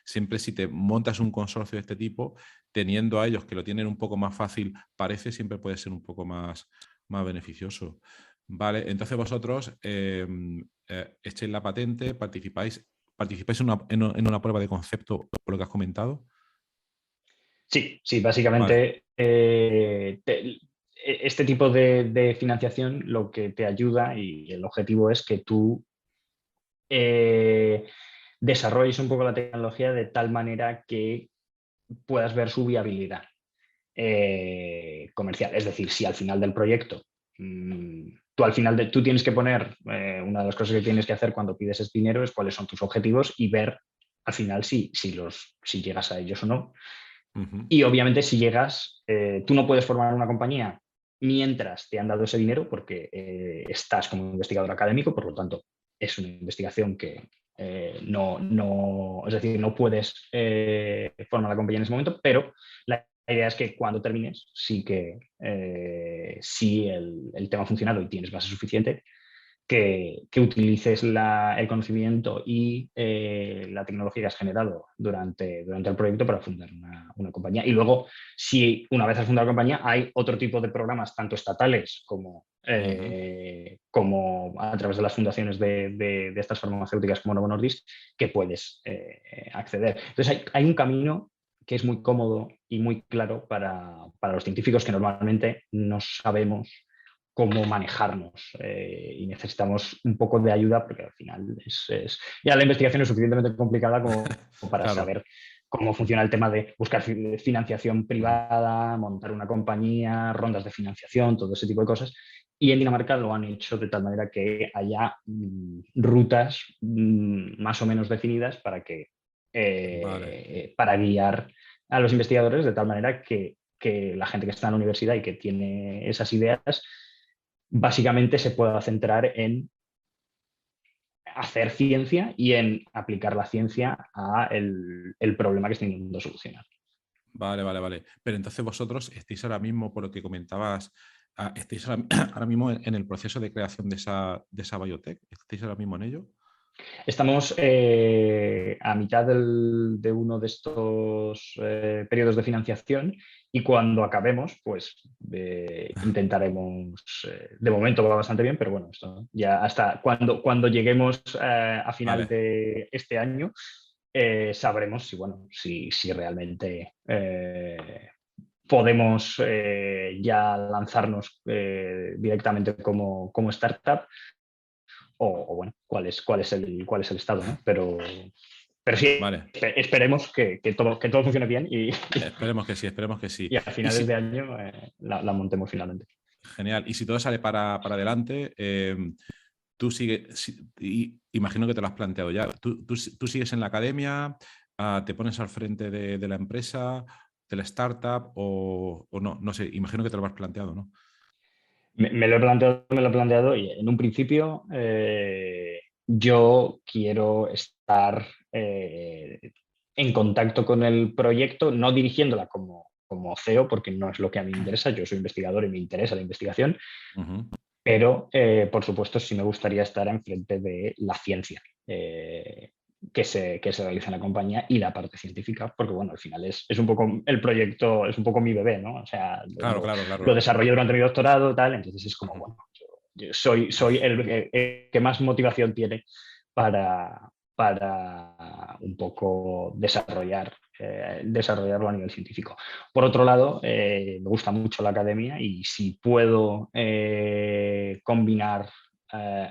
siempre si te montas un consorcio de este tipo, teniendo a ellos que lo tienen un poco más fácil, parece, siempre puede ser un poco más beneficioso. Vale, entonces vosotros echéis la patente, participáis en una prueba de concepto, por lo que has comentado. Sí, Vale. básicamente este tipo de financiación lo que te ayuda y el objetivo es que tú desarrolles un poco la tecnología de tal manera que puedas ver su viabilidad comercial. Es decir, si al final del proyecto tú al final tú tienes que poner, una de las cosas que tienes que hacer cuando pides ese dinero es cuáles son tus objetivos y ver al final si llegas a ellos o no. Ujú. Y obviamente si llegas, tú no puedes formar una compañía mientras te han dado ese dinero porque estás como investigador académico, por lo tanto es una investigación que es decir, no puedes formar la compañía en ese momento, pero la idea es que cuando termines, sí que si el tema ha funcionado y tienes base suficiente, que utilices el conocimiento y la tecnología que has generado durante el proyecto para fundar una compañía. Y luego, si una vez has fundado la compañía, hay otro tipo de programas, tanto estatales Ujú. como a través de las fundaciones de estas farmacéuticas como Novo Nordisk, que puedes acceder. Entonces, hay un camino que es muy cómodo y muy claro para los científicos que normalmente no sabemos cómo manejarnos y necesitamos un poco de ayuda porque al final ya la investigación es suficientemente complicada como para Claro. saber cómo funciona el tema de buscar financiación Ujú. privada, montar una compañía, rondas de financiación, todo ese tipo de cosas. Y en Dinamarca lo han hecho de tal manera que haya rutas más o menos definidas Vale. para guiar a los investigadores de tal manera que la gente que está en la universidad y que tiene esas ideas básicamente se pueda centrar en hacer ciencia y en aplicar la ciencia a el problema que está intentando solucionar. Vale, vale, vale. Pero entonces vosotros estáis ahora mismo, por lo que comentabas, estáis ahora, ahora mismo en el proceso de creación de esa biotech. ¿Estáis ahora mismo en ello? Estamos a mitad de uno de estos periodos de financiación y cuando acabemos, pues intentaremos, de momento va bastante bien, pero bueno, esto ya hasta cuando lleguemos a final Vale. de este año, sabremos si realmente podemos ya lanzarnos directamente como startup o bueno, cuál es el estado, ¿no? Pero sí, Vale. esperemos que todo funcione bien Esperemos que sí, esperemos que sí. y a Y finales de si, año la montemos finalmente. genial. Y si todo sale para adelante, tú sigues, imagino que te lo has planteado ya. Tú sigues en la academia, te pones al frente de la empresa, de la startup o no, no sé, imagino que te lo has planteado, ¿no? Me lo he planteado y en un principio yo quiero estar en contacto con el proyecto, no dirigiéndola como CEO, porque no es lo que a mí me interesa, yo soy investigador y me interesa la investigación, Ujú. pero por supuesto sí me gustaría estar enfrente de la ciencia que se realiza en la compañía y la parte científica, porque bueno, al final es un poco el proyecto, es un poco mi bebé, ¿no? O sea, Claro, claro, lo claro. desarrollé durante mi doctorado, tal, entonces es como, Ujú. bueno, yo soy el que más motivación tiene para un poco desarrollarlo a nivel científico. Por otro lado, me gusta mucho la academia y si puedo combinar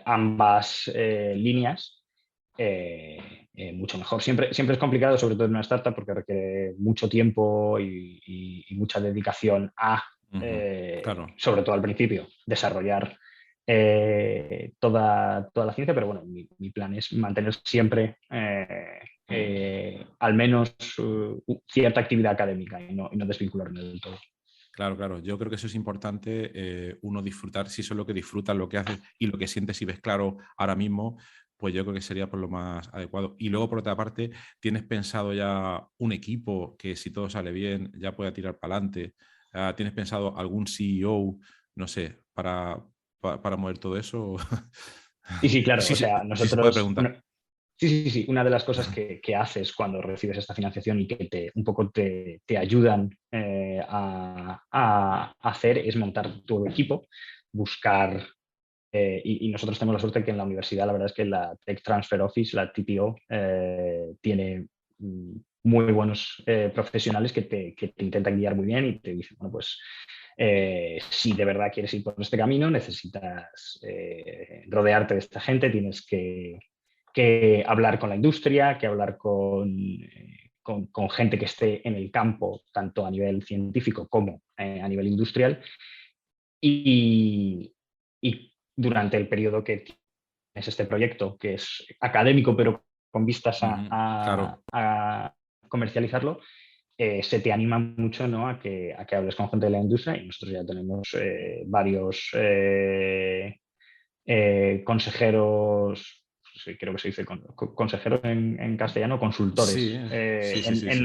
ambas líneas, mucho mejor. Siempre es complicado, sobre todo en una startup, porque requiere mucho tiempo y mucha dedicación a, Claro. sobre todo al principio, desarrollar toda la ciencia, pero bueno, mi plan es mantener siempre al menos cierta actividad académica y no desvincularme del todo. Claro, claro. Yo creo que eso es importante, uno disfrutar, si eso es lo que disfrutas, lo que haces y lo que sientes y ves claro ahora mismo, pues yo creo que sería por lo más adecuado. Y luego, por otra parte, ¿tienes pensado ya un equipo que si todo sale bien ya pueda tirar para adelante? ¿Tienes pensado algún CEO, no sé, para mover todo eso? Sí, sí, claro. Sí, O sí, sea, sí se puede nosotros... preguntar. Sí, sí, sí. Una de las cosas que haces cuando recibes esta financiación y que un poco te ayudan a hacer es montar tu equipo, buscar, y nosotros tenemos la suerte que en la universidad la verdad es que la Tech Transfer Office, la TPO, tiene muy buenos profesionales que te intentan guiar muy bien y te dicen, bueno, pues si de verdad quieres ir por este camino, necesitas rodearte de esta gente, tienes que hablar con la industria, que hablar con gente que esté en el campo, tanto a nivel científico como a nivel industrial. Y, y durante el periodo que tienes este proyecto, que es académico, pero con vistas Claro. a comercializarlo, se te anima mucho, ¿no? A que hables con gente de la industria y nosotros ya tenemos varios consejeros, sí, creo que se dice consejeros en castellano, Sí, consultores sí, sí, sí, en sí. eh,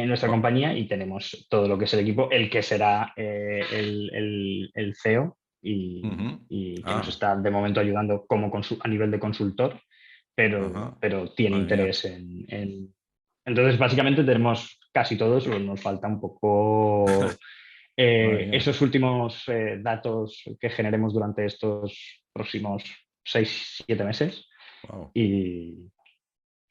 nuestra Oh, compañía y tenemos todo lo que es el equipo, el que será el CEO ujú. y que nos Ah, está de momento ayudando como a nivel de consultor, ajá. pero tiene Madre mía. interés Entonces, básicamente tenemos casi todos, pero nos falta un poco Madre mía. esos últimos datos que generemos durante estos próximos 6, 7 meses. Wow. Y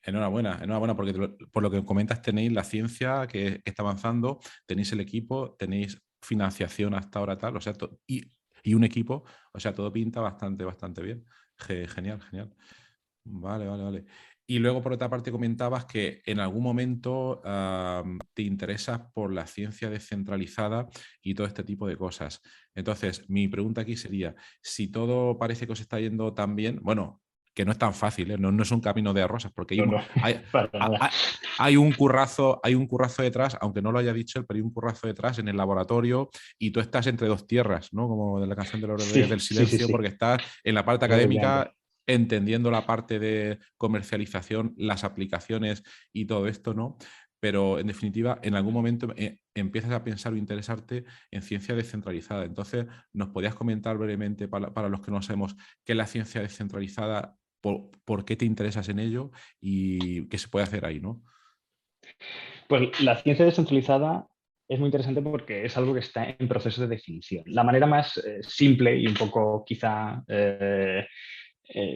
Enhorabuena, enhorabuena, porque por lo que comentas tenéis la ciencia que está avanzando, tenéis el equipo, tenéis financiación hasta ahora tal, o sea, y un equipo, o sea, todo pinta bastante, bastante bien. Genial, genial. Vale, vale, vale. Y luego, por otra parte, comentabas que en algún momento te interesas por la ciencia descentralizada y todo este tipo de cosas. Entonces, mi pregunta aquí sería, si todo parece que os está yendo tan bien, bueno, que no es tan fácil, ¿eh? No, no es un camino de rosas, porque no, no, hay, para nada. hay- hay un currazo detrás, aunque no lo haya dicho él, pero hay un currazo detrás en el laboratorio y tú estás entre dos tierras, ¿no? Como de la canción de del Sí, sí, sí, silencio, sí, porque estás en la parte efectivamente. académica entendiendo la parte de comercialización, las aplicaciones y todo esto, ¿no? Pero en definitiva, en algún momento empiezas a pensar o interesarte en ciencia descentralizada. Entonces, ¿nos podías comentar brevemente para los que no sabemos qué es la ciencia descentralizada, por qué te interesas en ello y qué se puede hacer ahí, ¿no? Pues la ciencia descentralizada es muy interesante porque es algo que está en proceso de definición. La manera más simple y un poco quizá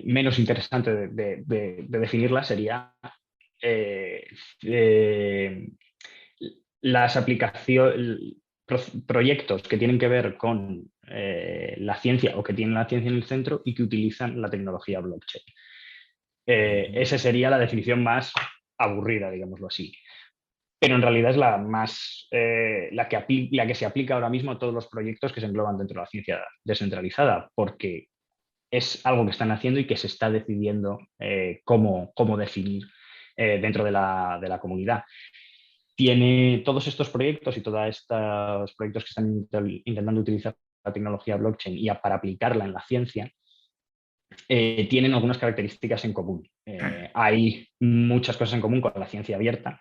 menos interesante de definirla sería eh, eh, las aplicaciones, proyectos que tienen que ver con la ciencia o que tienen la ciencia en el centro y que utilizan la tecnología blockchain. Ujú. Esa sería la definición más aburrida, digámoslo así. Pero en realidad es la más la que se aplica ahora mismo a todos los proyectos que se engloban dentro de la ciencia descentralizada, porque es algo que están haciendo y que se está decidiendo cómo definir dentro de la comunidad. Tiene todos estos proyectos y todos estos proyectos que están intentando utilizar la tecnología blockchain y para aplicarla en la ciencia, tienen algunas características en común. Hay muchas cosas en común con la ciencia abierta.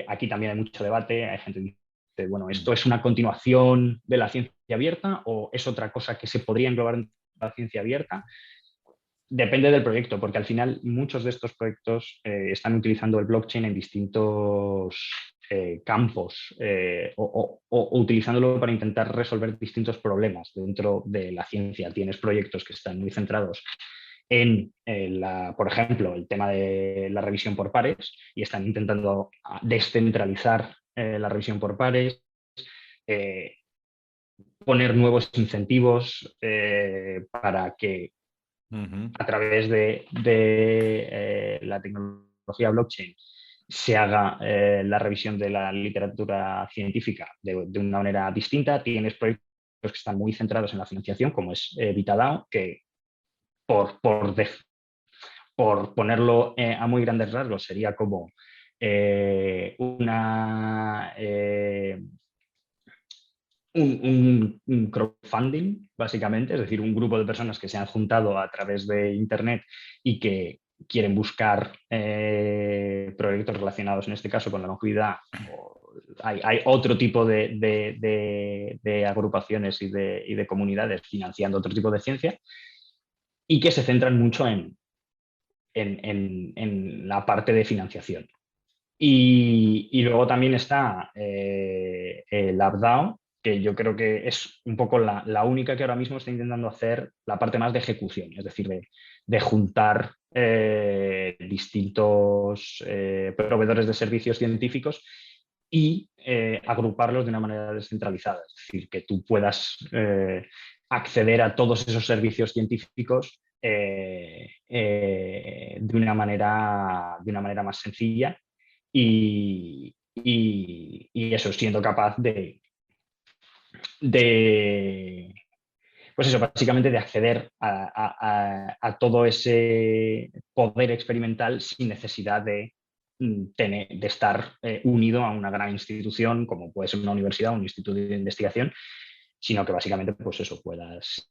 Aquí también hay mucho debate. Hay gente que dice, bueno, ¿esto Mm. es una continuación de la ciencia abierta o es otra cosa que se podría englobar en la ciencia abierta? Depende del proyecto, porque al final muchos de estos proyectos están utilizando el blockchain en distintos campos o utilizándolo para intentar resolver distintos problemas dentro de la ciencia. Tienes proyectos que están muy centrados en, por ejemplo, el tema de la revisión por pares y están intentando descentralizar la revisión por pares. poner nuevos incentivos para que a través de la tecnología blockchain se haga la revisión de la literatura científica de una manera distinta. Tienes proyectos que están muy centrados en la financiación, como es VitaDAO, que por ponerlo a muy grandes rasgos sería como un crowdfunding, básicamente, es decir, un grupo de personas que se han juntado a través de Internet y que quieren buscar proyectos relacionados, en este caso, con la longevidad. Hay otro tipo de agrupaciones y de comunidades financiando otro tipo de ciencia y que se centran mucho en la parte de financiación. Y luego también está el AppDAO, que yo creo que es un poco la única que ahora mismo está intentando hacer la parte más de ejecución, es decir, de juntar distintos proveedores de servicios científicos y agruparlos de una manera descentralizada. Es decir, que tú puedas acceder a todos esos servicios científicos de una manera más sencilla y eso, siendo capaz de, pues eso, básicamente de acceder a todo ese poder experimental sin necesidad de estar unido a una gran institución como puede ser una universidad o un instituto de investigación, sino que básicamente, pues eso,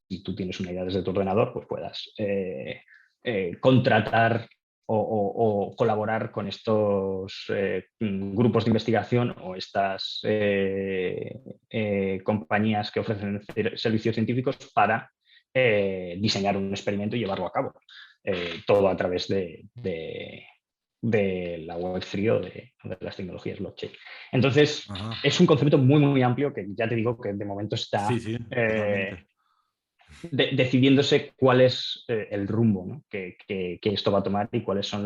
si tú tienes una idea desde tu ordenador, pues puedas contratar o colaborar con estos grupos de investigación o estas compañías que ofrecen servicios científicos para diseñar un experimento y llevarlo a cabo. Todo a través de la Web3 o de las tecnologías blockchain. Entonces, es un concepto muy, muy amplio que ya te digo que de momento está Sí, totalmente. decidiéndose cuál es el rumbo, ¿no? que esto va a tomar y cuáles son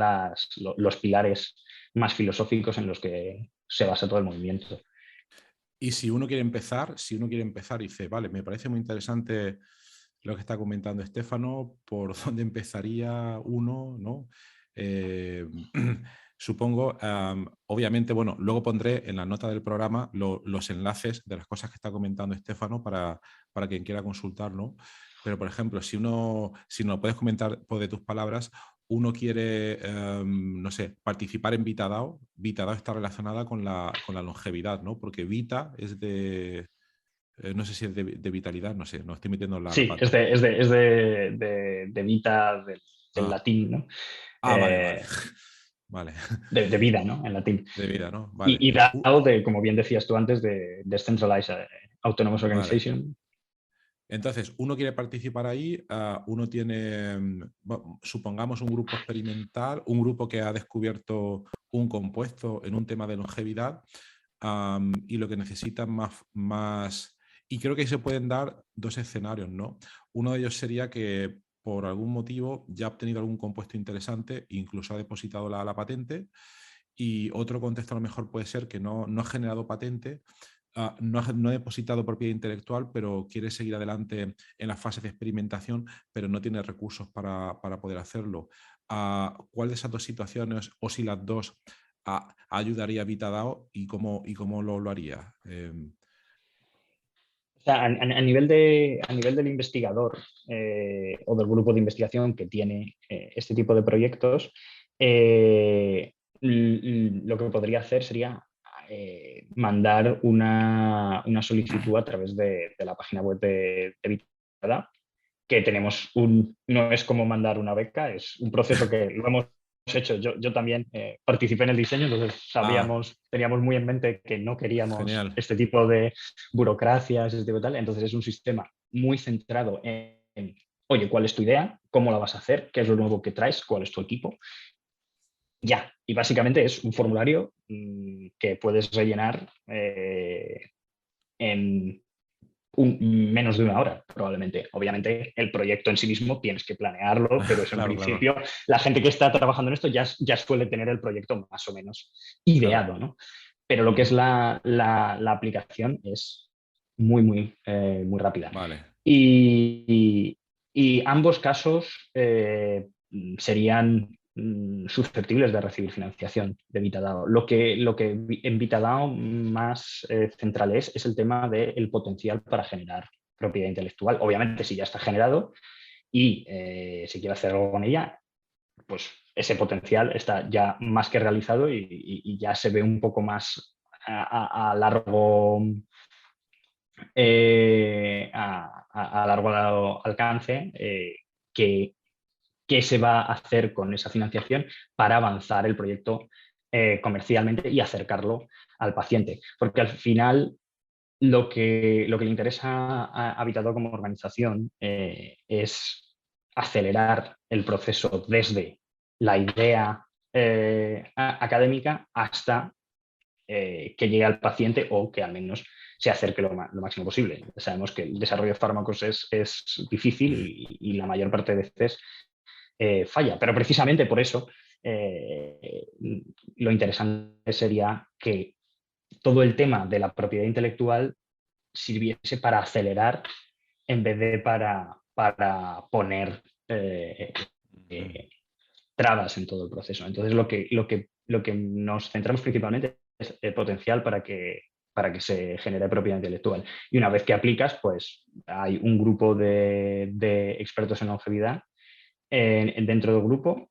los pilares más filosóficos en los que se basa todo el movimiento. Y si uno quiere empezar, y dice, vale, me parece muy interesante lo que está comentando Estéfano, ¿por dónde empezaría uno? ¿No? Supongo, obviamente, bueno, luego pondré en la nota del programa los enlaces de las cosas que está comentando Estéfano para quien quiera consultar, ¿no? Pero, por ejemplo, si nos lo puedes comentar por de tus palabras, uno quiere, no sé, participar en VitaDAO. VitaDAO está relacionada con la longevidad, ¿no? Porque Vita es de... no sé si es de vitalidad, no sé, no estoy metiendo la Sí, pata. es de vita, del Ah, latín, ¿no? vale, vale. Vale, De vida, ¿no? En latín. de vida, ¿no? Vale. Y DAO, como bien decías tú antes, de Decentralized Autonomous Vale. Organization. Entonces, uno quiere participar ahí, uno tiene, supongamos, un grupo experimental, un grupo que ha descubierto un compuesto en un tema de longevidad y lo que necesitan más... Y creo que se pueden dar dos escenarios, ¿no? Uno de ellos sería que por algún motivo ya ha obtenido algún compuesto interesante, incluso ha depositado la patente, y otro contexto a lo mejor puede ser que no ha generado patente, no ha depositado propiedad intelectual, pero quiere seguir adelante en las fases de experimentación, pero no tiene recursos para poder hacerlo. ¿Cuál de esas dos situaciones, o si las dos, ayudaría a VitaDAO y cómo lo haría? O sea, a nivel del investigador o del grupo de investigación que tiene este tipo de proyectos, lo que podría hacer sería mandar una solicitud a través de la página web de Vitada, que no es como mandar una beca, es un proceso que lo hemos hecho. Yo también participé en el diseño, entonces teníamos muy en mente que no queríamos Genial. este tipo de burocracias, este tipo de tal. Entonces es un sistema muy centrado oye, ¿cuál es tu idea? ¿Cómo la vas a hacer? ¿Qué es lo nuevo que traes? ¿Cuál es tu equipo? Ya, y básicamente es un formulario que puedes rellenar en menos de una hora, probablemente. Obviamente, el proyecto en sí mismo tienes que planearlo, pero eso en Claro, claro, principio, la gente que está trabajando en esto ya suele tener el proyecto más o menos claro. ideado, ¿no? Pero lo que es la aplicación es muy rápida. Vale. Y ambos casos serían susceptibles de recibir financiación de VitaDAO. Lo que en VitaDAO más central es el tema del potencial para generar propiedad intelectual. Obviamente, si ya está generado y se quiere hacer algo con ella, pues ese potencial está ya más que realizado y ya se ve un poco más a largo a largo alcance qué se va a hacer con esa financiación para avanzar el proyecto comercialmente y acercarlo al paciente. Porque al final lo que le interesa a Habitador como organización es acelerar el proceso desde la idea académica hasta que llegue al paciente o que al menos se acerque lo máximo posible. Sabemos que el desarrollo de fármacos es difícil y la mayor parte de veces falla, pero precisamente por eso lo interesante sería que todo el tema de la propiedad intelectual sirviese para acelerar en vez de para poner trabas en todo el proceso. Entonces, lo que nos centramos principalmente es el potencial para que se genere propiedad intelectual. Y una vez que aplicas, pues hay un grupo de expertos en longevidad dentro del grupo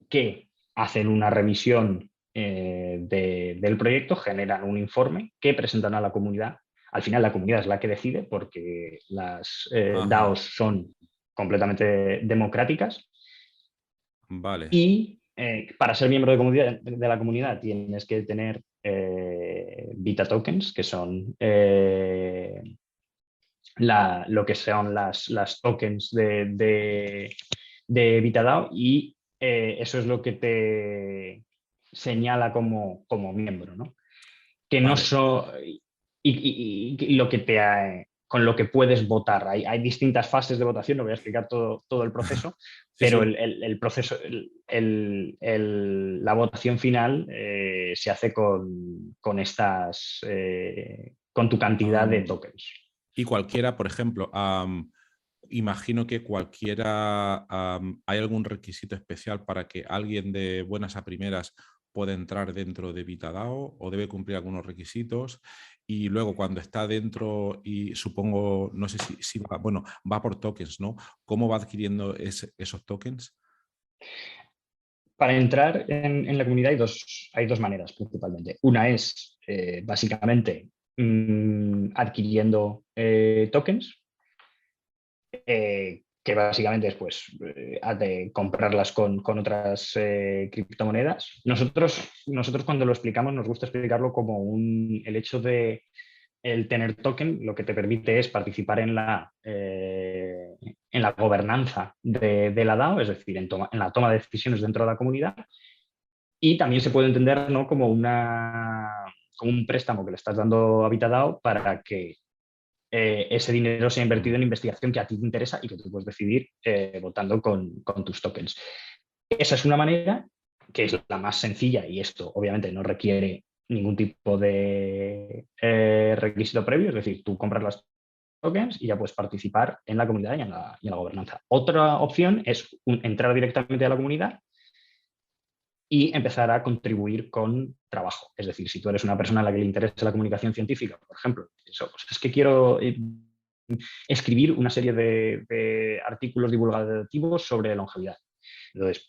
que hacen una revisión del proyecto, generan un informe que presentan a la comunidad. Al final la comunidad es la que decide porque las Ajá. DAOs son completamente democráticas Vale. y para ser miembro de la comunidad tienes que tener Vita Tokens, que son lo que son las tokens de VitaDAO y eso es lo que te señala como miembro, ¿no? Que no Vale. so, y lo que con lo que puedes votar. Hay distintas fases de votación, no voy a explicar todo el proceso, Sí, pero sí. el proceso, la votación final se hace con con tu cantidad de Am, tokens. y cualquiera, por ejemplo, imagino que cualquiera, ¿hay algún requisito especial para que alguien de buenas a primeras pueda entrar dentro de VitaDAO o debe cumplir algunos requisitos? Y luego cuando está dentro y supongo, no sé si va, bueno, va por tokens, ¿no? ¿Cómo va adquiriendo esos tokens? Para entrar en la comunidad hay dos maneras principalmente. Una es básicamente adquiriendo tokens, que básicamente es pues, de comprarlas con otras criptomonedas. Nosotros cuando lo explicamos nos gusta explicarlo como el hecho de el tener token lo que te permite es participar en la gobernanza de la DAO, es decir, en la toma de decisiones dentro de la comunidad. Y también se puede entender, ¿no?, como un préstamo que le estás dando a VitaDAO para que ese dinero sea invertido en investigación que a ti te interesa y que tú puedes decidir votando con tus tokens. Esa es una manera que es la más sencilla y esto obviamente no requiere ningún tipo de requisito previo, es decir, tú compras las tokens y ya puedes participar en la comunidad y en la gobernanza. Otra opción es entrar directamente a la comunidad y empezar a contribuir con trabajo. Es decir, si tú eres una persona a la que le interesa la comunicación científica, por ejemplo, pues es que quiero escribir una serie de artículos divulgativos sobre longevidad. Entonces,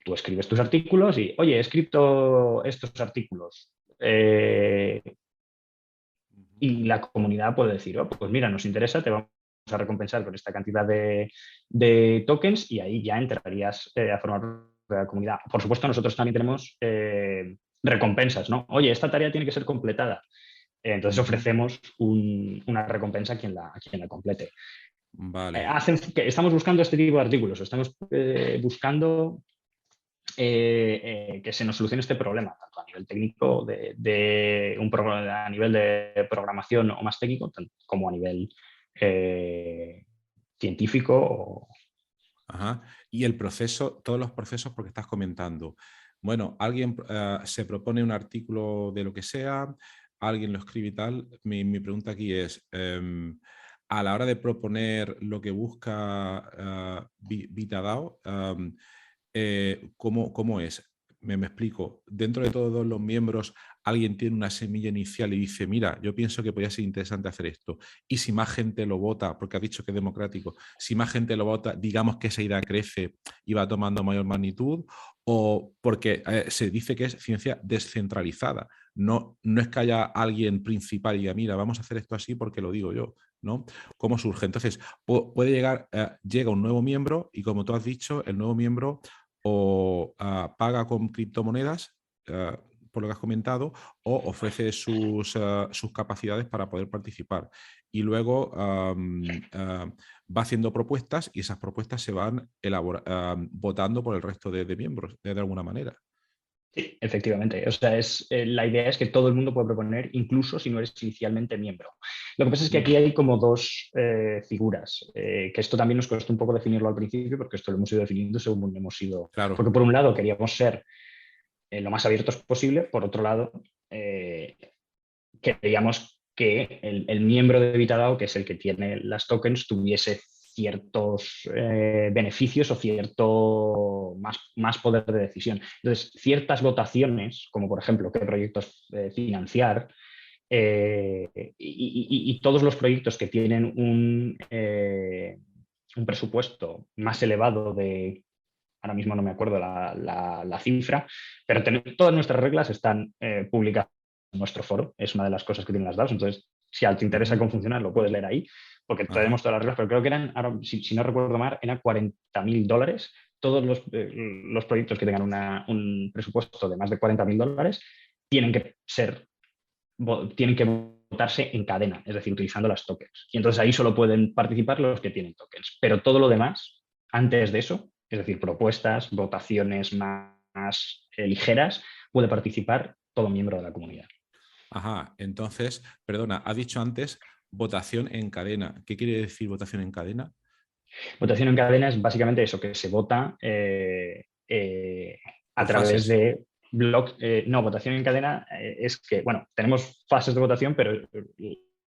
tú escribes tus artículos y, oye, he escrito estos artículos. Y la comunidad puede decir, oh, pues mira, nos interesa, te vamos a recompensar con esta cantidad de tokens y ahí ya entrarías a formar de la comunidad. Por supuesto, nosotros también tenemos recompensas, ¿no? Oye, esta tarea tiene que ser completada. Entonces Ujú. ofrecemos una recompensa a quien la complete. Vale. Estamos buscando este tipo de artículos, estamos buscando que se nos solucione este problema, tanto a nivel técnico, a nivel de programación o más técnico, como a nivel eh, científico. Ajá. Y el proceso, todos los procesos, porque estás comentando, bueno, alguien se propone un artículo de lo que sea, alguien lo escribe y tal, mi pregunta aquí es, a la hora de proponer lo que busca VitaDAO, ¿cómo es? Me explico. Dentro de todos los miembros, alguien tiene una semilla inicial y dice, mira, yo pienso que podría ser interesante hacer esto. Y si más gente lo vota, porque ha dicho que es democrático, si más gente lo vota, digamos que esa idea crece y va tomando mayor magnitud, o porque se dice que es ciencia descentralizada. No es que haya alguien principal y diga, mira, vamos a hacer esto así porque lo digo yo, ¿no? ¿Cómo surge? Entonces, puede llegar, llega un nuevo miembro y como tú has dicho, el nuevo miembro o paga con criptomonedas, por lo que has comentado, o ofrece sus capacidades para poder participar. Y luego va haciendo propuestas y esas propuestas se van votando por el resto de miembros, de alguna manera. Sí, efectivamente. O sea, la idea es que todo el mundo puede proponer, incluso si no eres inicialmente miembro. Lo que pasa es que aquí hay como dos figuras, que esto también nos costó un poco definirlo al principio, porque esto lo hemos ido definiendo según hemos ido. Claro. Porque por un lado queríamos ser lo más abiertos posible, por otro lado queríamos que el miembro de VitaDAO, que es el que tiene las tokens, tuviese ciertos beneficios o cierto más poder de decisión. Entonces, ciertas votaciones, como por ejemplo qué proyectos financiar, y todos los proyectos que tienen un presupuesto más elevado de, ahora mismo no me acuerdo la cifra, pero todas nuestras reglas están publicadas en nuestro foro, es una de las cosas que tienen las DAOs, entonces si te interesa cómo funcionar lo puedes leer ahí, porque tenemos todas las reglas, pero creo que eran, ahora, si no recuerdo mal, eran $40.000. Todos los proyectos que tengan un presupuesto de más de $40.000 tienen que votarse en cadena, es decir, utilizando las tokens. Y entonces ahí solo pueden participar los que tienen tokens. Pero todo lo demás, antes de eso, es decir, propuestas, votaciones más ligeras, puede participar todo miembro de la comunidad. Ajá, entonces, perdona, ha dicho antes votación en cadena. ¿Qué quiere decir votación en cadena? Votación en cadena es básicamente eso, que se vota a Por través fases. de blog. No, votación en cadena es que, bueno, tenemos fases de votación, pero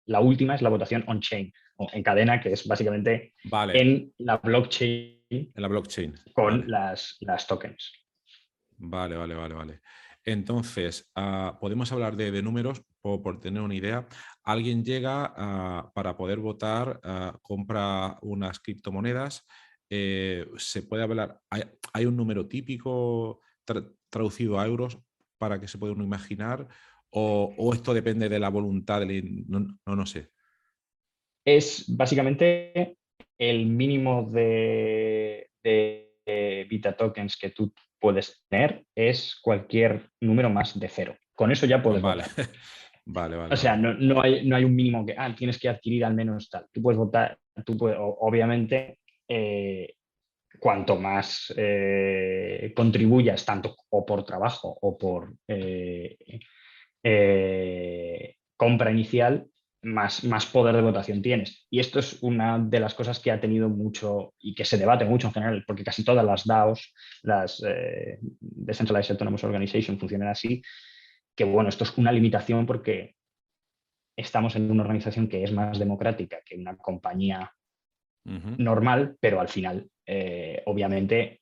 la última es la votación on-chain, o en cadena, que es básicamente Vale, en la blockchain en la blockchain. con Vale. las tokens. Vale. Entonces, podemos hablar de números por tener una idea. Alguien llega para poder votar, compra unas criptomonedas. Se puede hablar, hay un número típico traducido a euros para que se pueda uno imaginar, o esto depende de la voluntad, no sé. Es básicamente el mínimo de Vita tokens que tú puedes tener, es cualquier número más de cero. Con eso ya puedes Vale, votar. O sea, vale. no hay un mínimo que tienes que adquirir al menos tal. Tú puedes votar, obviamente, cuanto más contribuyas, tanto o por trabajo o por compra inicial, más poder de votación tienes. Y esto es una de las cosas que ha tenido mucho y que se debate mucho en general, porque casi todas las DAOs, las Decentralized Autonomous Organization, funcionan así, que bueno, esto es una limitación porque estamos en una organización que es más democrática que una compañía normal, pero al final, obviamente,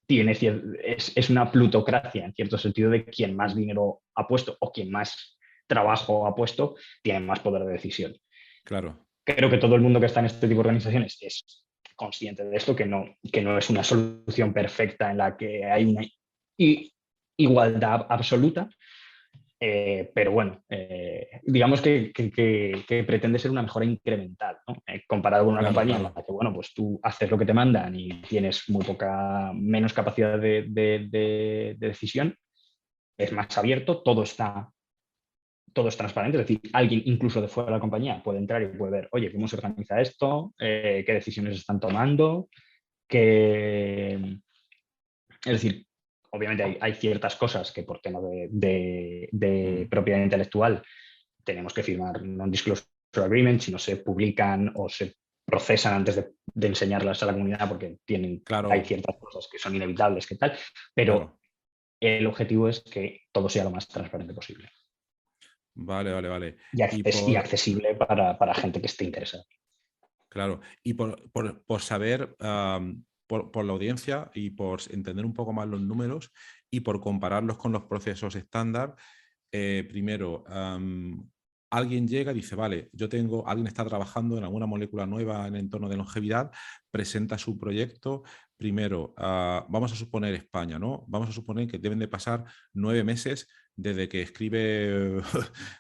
es una plutocracia en cierto sentido de quien más dinero ha puesto o quien más trabajo ha puesto tiene más poder de decisión. Claro. Creo que todo el mundo que está en este tipo de organizaciones es consciente de esto, que no es una solución perfecta en la que hay una igualdad absoluta, pero bueno, digamos que pretende ser una mejora incremental, ¿no? Comparado con una compañía en la que, bueno, pues tú haces lo que te mandan y tienes menos capacidad de decisión, es más abierto, todo es transparente, es decir, alguien incluso de fuera de la compañía puede entrar y puede ver, oye, cómo se organiza esto, qué decisiones están tomando, es decir, obviamente hay ciertas cosas que por tema de propiedad intelectual tenemos que firmar non-disclosure agreements si no se publican o se procesan antes de enseñarlas a la comunidad porque hay Claro, ciertas cosas que son inevitables, que tal, pero claro. el objetivo es que todo sea lo más transparente posible. Vale, vale, vale. Y y por, accesible para gente que esté interesada. claro, y por saber, por la audiencia y por entender un poco más los números y por compararlos con los procesos estándar, primero, alguien llega y dice, vale, alguien está trabajando en alguna molécula nueva en el entorno de longevidad, presenta su proyecto. Primero, vamos a suponer España, ¿no? Vamos a suponer que deben de pasar 9 meses desde que escribe,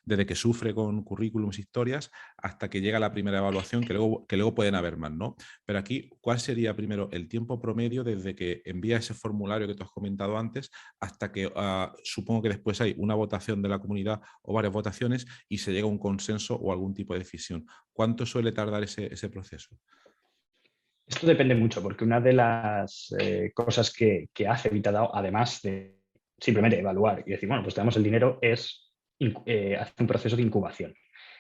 desde que sufre con currículums, historias, hasta que llega la primera evaluación, que luego pueden haber más, ¿no? Pero aquí, ¿cuál sería primero el tiempo promedio desde que envía ese formulario que tú has comentado antes hasta que supongo que después hay una votación de la comunidad o varias votaciones y se llega a un consenso o algún tipo de decisión? ¿Cuánto suele tardar ese proceso? Esto depende mucho, porque una de las cosas que hace Vitadao, además de simplemente evaluar y decir, bueno, pues tenemos el dinero, es hacer un proceso de incubación.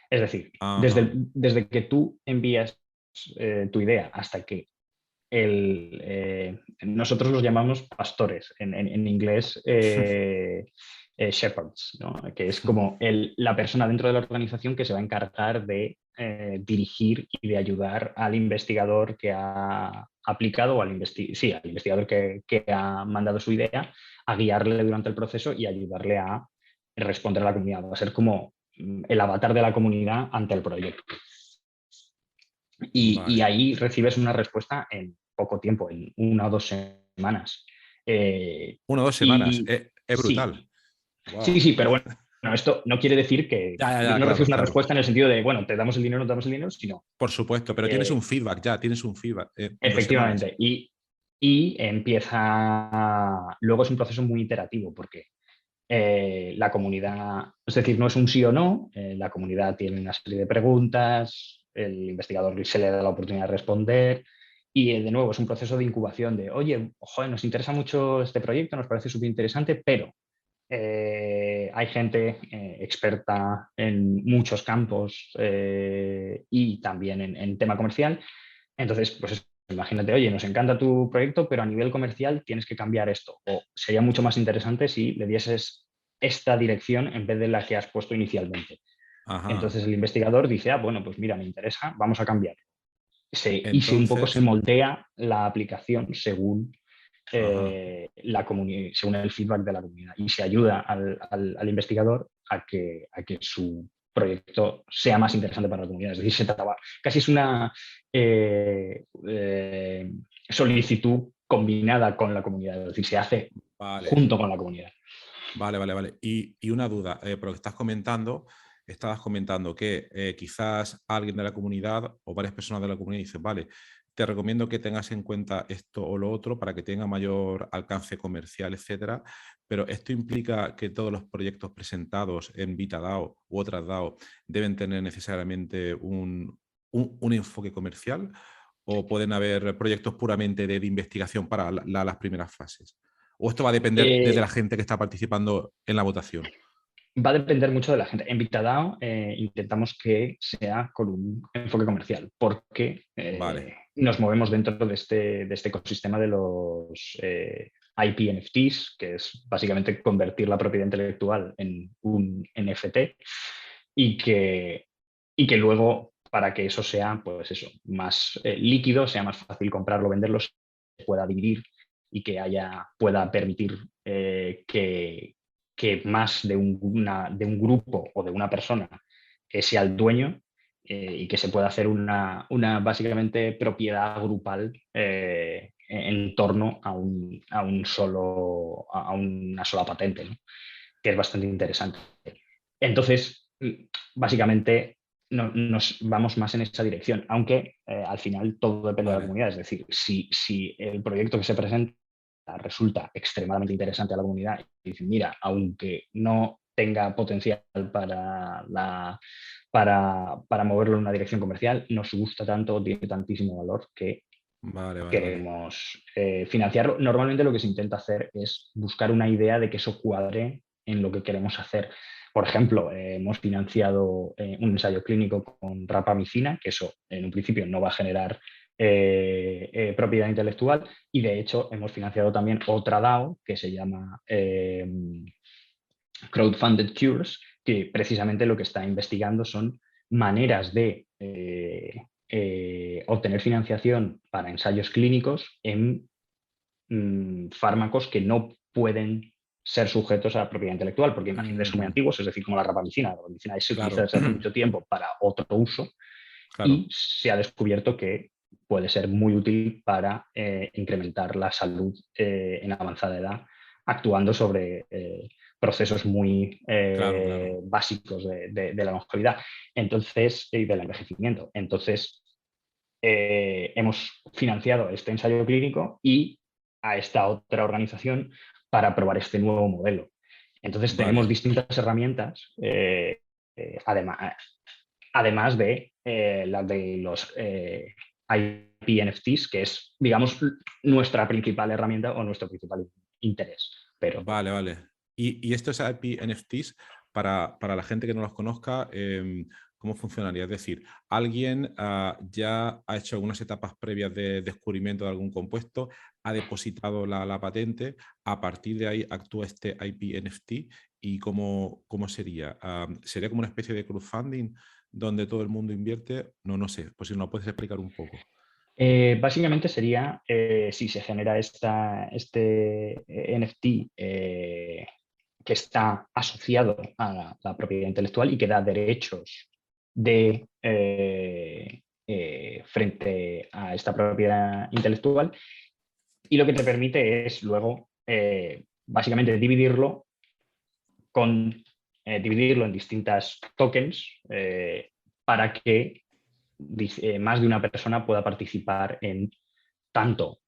Es decir, Ajá. desde que tú envías tu idea hasta que nosotros los llamamos pastores, en inglés shepherds, ¿no? Que es como la persona dentro de la organización que se va a encargar de dirigir y de ayudar al investigador que ha aplicado o al investigador que ha mandado su idea a guiarle durante el proceso y ayudarle a responder a la comunidad. Va a ser como el avatar de la comunidad ante el proyecto. Y Vale. ahí recibes una respuesta en poco tiempo, en 1 o 2 semanas. Una o dos semanas. Y Es sí, brutal. Wow. sí, pero bueno, esto no quiere decir que Ya, ya, ya, no claro, recibes una claro. respuesta en el sentido de, bueno, te damos el dinero, no te damos el dinero, sino Por supuesto, pero tienes un feedback ya, tienes un feedback en 2 semanas. efectivamente. Y empieza, luego es un proceso muy iterativo porque la comunidad, es decir, no es un sí o no, la comunidad tiene una serie de preguntas, el investigador se le da la oportunidad de responder y de nuevo es un proceso de incubación de, oye, joder, nos interesa mucho este proyecto, nos parece súper interesante, pero hay gente experta en muchos campos y también en tema comercial. Entonces, pues imagínate, oye, nos encanta tu proyecto, pero a nivel comercial tienes que cambiar esto. O sería mucho más interesante si le dieses esta dirección en vez de la que has puesto inicialmente. Ajá. Entonces el investigador dice, bueno, pues mira, me interesa, vamos a cambiar. Y un poco se Entonces, moldea la aplicación según ajá. según el feedback de la comunidad y se ayuda al investigador a que su proyecto sea más interesante para la comunidad. Es decir, casi es una eh, eh, solicitud combinada con la comunidad, es decir, se hace Vale. junto con la comunidad. Vale, vale, vale. Y una duda, por lo que estabas comentando que quizás alguien de la comunidad o varias personas de la comunidad dicen, vale, te recomiendo que tengas en cuenta esto o lo otro para que tenga mayor alcance comercial, etcétera. Pero esto implica que todos los proyectos presentados en VitaDAO u otras DAO deben tener necesariamente un enfoque comercial o pueden haber proyectos puramente de investigación para las primeras fases. ¿O esto va a depender desde la Eh, gente que está participando en la votación? Va a depender mucho de la gente. En Vitadao intentamos que sea con un enfoque comercial, porque Vale. nos movemos dentro de este ecosistema de los IP NFTs, que es básicamente convertir la propiedad intelectual en un NFT y que luego, para que eso sea, pues eso, más líquido, sea más fácil comprarlo, venderlo, se pueda dividir y que pueda permitir que más de un grupo o de una persona sea el dueño y que se pueda hacer una básicamente propiedad grupal en torno a una sola patente, ¿no? Que es bastante interesante. Entonces, básicamente nos vamos más en esa dirección, aunque al final todo depende de la Vale. comunidad. Es decir, si el proyecto que se presenta resulta extremadamente interesante a la comunidad y dicen, mira, aunque no tenga potencial para moverlo en una dirección comercial, nos gusta tanto, tiene tantísimo valor que Vale, vale, vale. queremos financiarlo. Normalmente lo que se intenta hacer es buscar una idea de que eso cuadre en lo que queremos hacer. Por ejemplo, hemos financiado un ensayo clínico con rapamicina, que eso en un principio no va a generar propiedad intelectual, y de hecho hemos financiado también otra DAO que se llama Crowdfunded Cures, que precisamente lo que está investigando son maneras de obtener financiación para ensayos clínicos en fármacos que no pueden ser sujetos a la propiedad intelectual, porque imagínate, son muy antiguos, es decir, como la rapamicina. La rapamicina se utiliza Claro, desde hace mucho tiempo para otro uso claro. y se ha descubierto que puede ser muy útil para incrementar la salud en avanzada edad, actuando sobre procesos muy Claro, claro. básicos de la longevidad, entonces, y del envejecimiento. Entonces, hemos financiado este ensayo clínico y a esta otra organización para probar este nuevo modelo. Entonces, tenemos Vale, distintas herramientas, además de las de los IP NFTs, que es, digamos, nuestra principal herramienta o nuestro principal interés. Pero vale, vale. Y estos IP NFTs, para la gente que no los conozca, ¿cómo funcionaría? Es decir, alguien ya ha hecho algunas etapas previas de descubrimiento de algún compuesto, ha depositado la patente, a partir de ahí actúa este IP NFT y ¿cómo sería? ¿Sería como una especie de crowdfunding donde todo el mundo invierte? No, no sé, pues si nos puedes explicar un poco. básicamente sería, si se genera este NFT que está asociado a la propiedad intelectual y que da derechos de, frente a esta propiedad intelectual, y lo que te permite es luego básicamente dividirlo en distintas tokens para que más de una persona pueda participar en tanto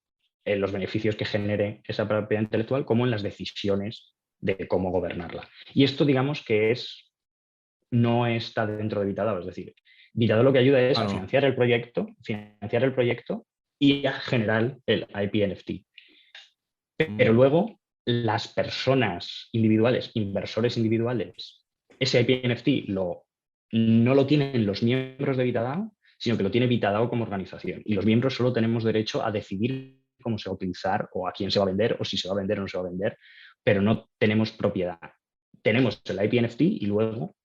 en los beneficios que genere esa propiedad intelectual como en las decisiones de cómo gobernarla. Y esto, digamos, no está dentro de Vitadao, es decir, Vitadao lo que ayuda es Ah, a no. financiar el proyecto y a generar el IP NFT. Pero Mm, luego las personas individuales, inversores individuales, ese IP NFT no lo tienen los miembros de Vitadao, sino que lo tiene Vitadao como organización. Y los miembros solo tenemos derecho a decidir cómo se va a utilizar o a quién se va a vender o si se va a vender o no se va a vender, pero no tenemos propiedad. Tenemos el IP NFT y luego,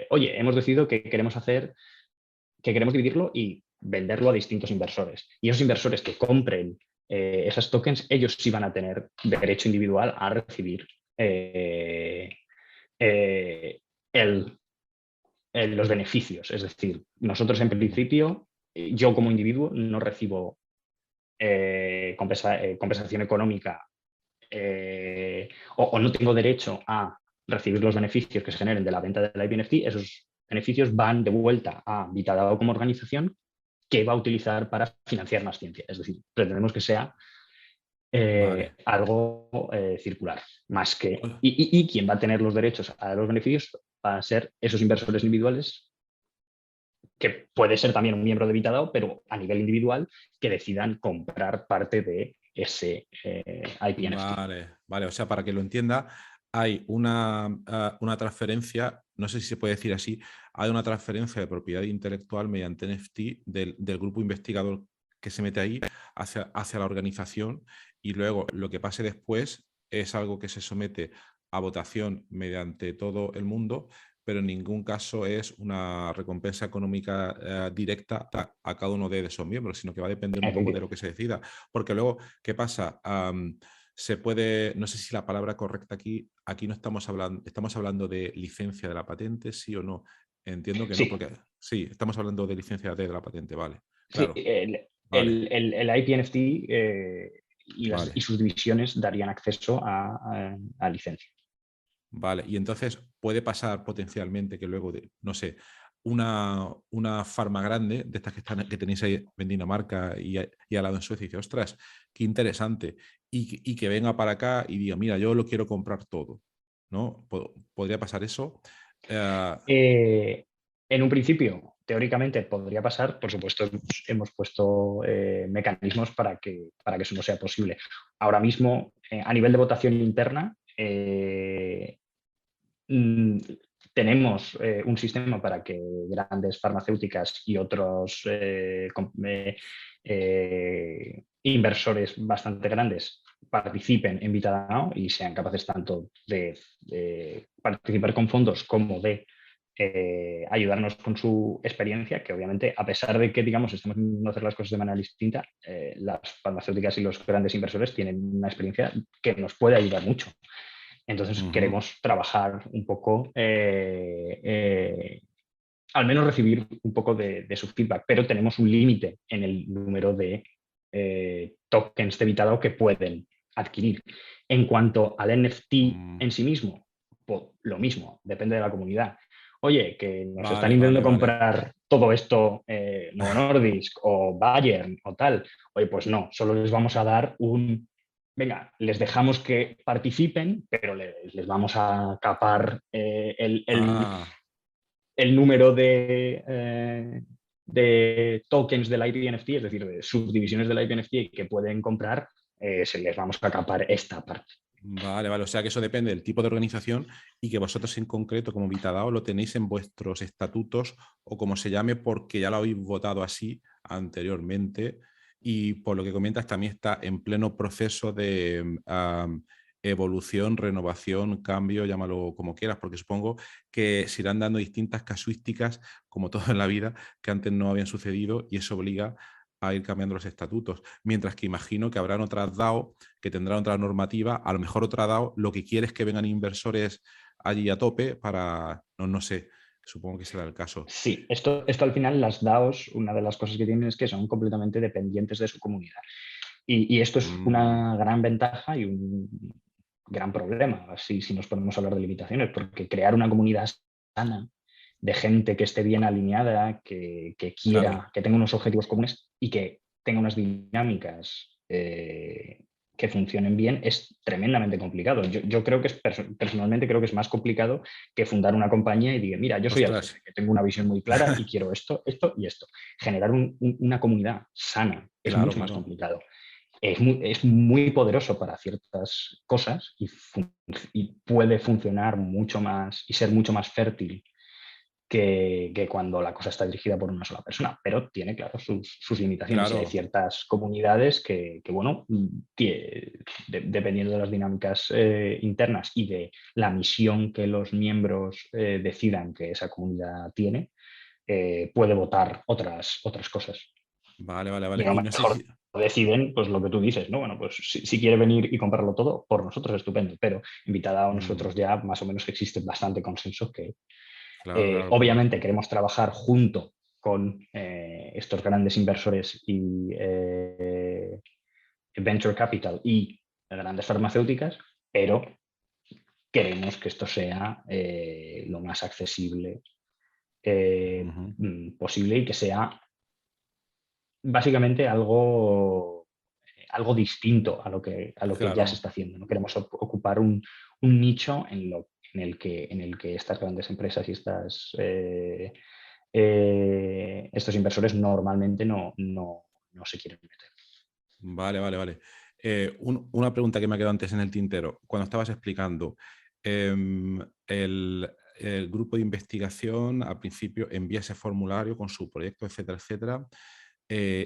oye, hemos decidido que queremos dividirlo y venderlo a distintos inversores. Y esos inversores que compren esas tokens, ellos sí van a tener derecho individual a recibir eh, eh, el, los beneficios. Es decir, nosotros en principio, yo como individuo no recibo compensación económica o no tengo derecho a recibir los beneficios que se generen de la venta del IPNFT. Esos beneficios van de vuelta a Vitadao como organización que va a utilizar para financiar más ciencia. Es decir, pretendemos que sea vale. algo circular, más que... Y quien va a tener los derechos a los beneficios van a ser esos inversores individuales, que puede ser también un miembro de Vitadao, pero a nivel individual, que decidan comprar parte de ese IPNFT. Vale, vale. O sea, para que lo entienda, hay una transferencia, no sé si se puede decir así, hay una transferencia de propiedad intelectual mediante NFT del grupo investigador que se mete ahí hacia la organización y luego lo que pase después es algo que se somete a votación mediante todo el mundo, pero en ningún caso es una recompensa económica directa a cada uno de esos miembros, sino que va a depender un poco de lo que se decida. Porque luego, ¿qué pasa? Se puede, no sé si la palabra correcta aquí no estamos hablando de licencia de la patente, sí o no. Entiendo que no, Sí, porque sí, estamos hablando de licencia de la patente, vale, sí, claro, vale, el IPNFT y vale, sus divisiones darían acceso a licencia. vale. Y entonces puede pasar potencialmente que luego de, no sé, una farma grande, de estas que tenéis ahí en Dinamarca y al lado en Suecia, y dice, ostras, qué interesante, y que venga para acá y diga, mira, yo lo quiero comprar todo, ¿no? ¿Podría pasar eso? Eh, Eh, en un principio, teóricamente podría pasar, por supuesto, hemos puesto mecanismos para que eso no sea posible. Ahora mismo, a nivel de votación interna, mm, tenemos un sistema para que grandes farmacéuticas y otros inversores bastante grandes participen en VitaDAO y sean capaces tanto de participar con fondos como de ayudarnos con su experiencia, que obviamente, a pesar de que, digamos, estamos intentando hacer las cosas de manera distinta, las farmacéuticas y los grandes inversores tienen una experiencia que nos puede ayudar mucho. Entonces, queremos trabajar un poco, al menos recibir un poco de su feedback, pero tenemos un límite en el número de tokens de VitaDAO que pueden adquirir. En cuanto al NFT en sí mismo, pues lo mismo, depende de la comunidad. Oye, que nos están Vale, intentando vale, vale. comprar todo esto, Novo Nordisk o Bayern o tal. Oye, pues no, solo les vamos a dar venga, les dejamos que participen, pero les vamos a capar Ah, el número de tokens del IPNFT, es decir, de subdivisiones del IPNFT que pueden comprar, se les vamos a capar esta parte. vale, vale. O sea que eso depende del tipo de organización y que vosotros en concreto, como VitaDAO, lo tenéis en vuestros estatutos o como se llame, porque ya lo habéis votado así anteriormente. Y por lo que comentas, también está en pleno proceso de evolución, renovación, cambio, llámalo como quieras, porque supongo que se irán dando distintas casuísticas, como todo en la vida, que antes no habían sucedido y eso obliga a ir cambiando los estatutos. Mientras que imagino que habrán otras DAO que tendrán otra normativa, a lo mejor otra DAO, lo que quiere es que vengan inversores allí a tope para, no sé, supongo que será el caso. Sí, esto al final las DAOs, una de las cosas que tienen es que son completamente dependientes de su comunidad. Y esto es Mm, una gran ventaja y un gran problema, así si nos ponemos a hablar de limitaciones, porque crear una comunidad sana de gente que esté bien alineada, que quiera, claro, que tenga unos objetivos comunes y que tenga unas dinámicas que funcionen bien, es tremendamente complicado. Yo creo que personalmente creo que es más complicado que fundar una compañía y diga, mira, yo soy el ostras, jefe, que tengo una visión muy clara y quiero esto, esto y esto. Generar una comunidad sana es claro, mucho más claro. complicado. Es muy poderoso para ciertas cosas y puede funcionar mucho más y ser mucho más fértil que cuando la cosa está dirigida por una sola persona, pero tiene, claro, sus limitaciones y hay Claro, ciertas comunidades bueno, dependiendo de las dinámicas internas y de la misión que los miembros decidan que esa comunidad tiene, puede votar otras cosas. vale, vale, Y vale. a lo Y no sé mejor si... deciden, pues lo que tú dices, ¿no? Bueno, pues si quiere venir y comprarlo todo, por nosotros estupendo, pero invitada a Mm, nosotros ya más o menos existe bastante consenso que claro, claro, claro. obviamente queremos trabajar junto con estos grandes inversores y venture capital y grandes farmacéuticas, pero queremos que esto sea lo más accesible Ujú, posible y que sea básicamente algo distinto a lo que ya se claro. está haciendo. No queremos ocupar un nicho en el que estas grandes empresas y estos inversores normalmente no se quieren meter. Vale, vale, vale. Una pregunta que me ha quedado antes en el tintero. Cuando estabas explicando, el grupo de investigación al principio envía ese formulario con su proyecto, etcétera, etcétera.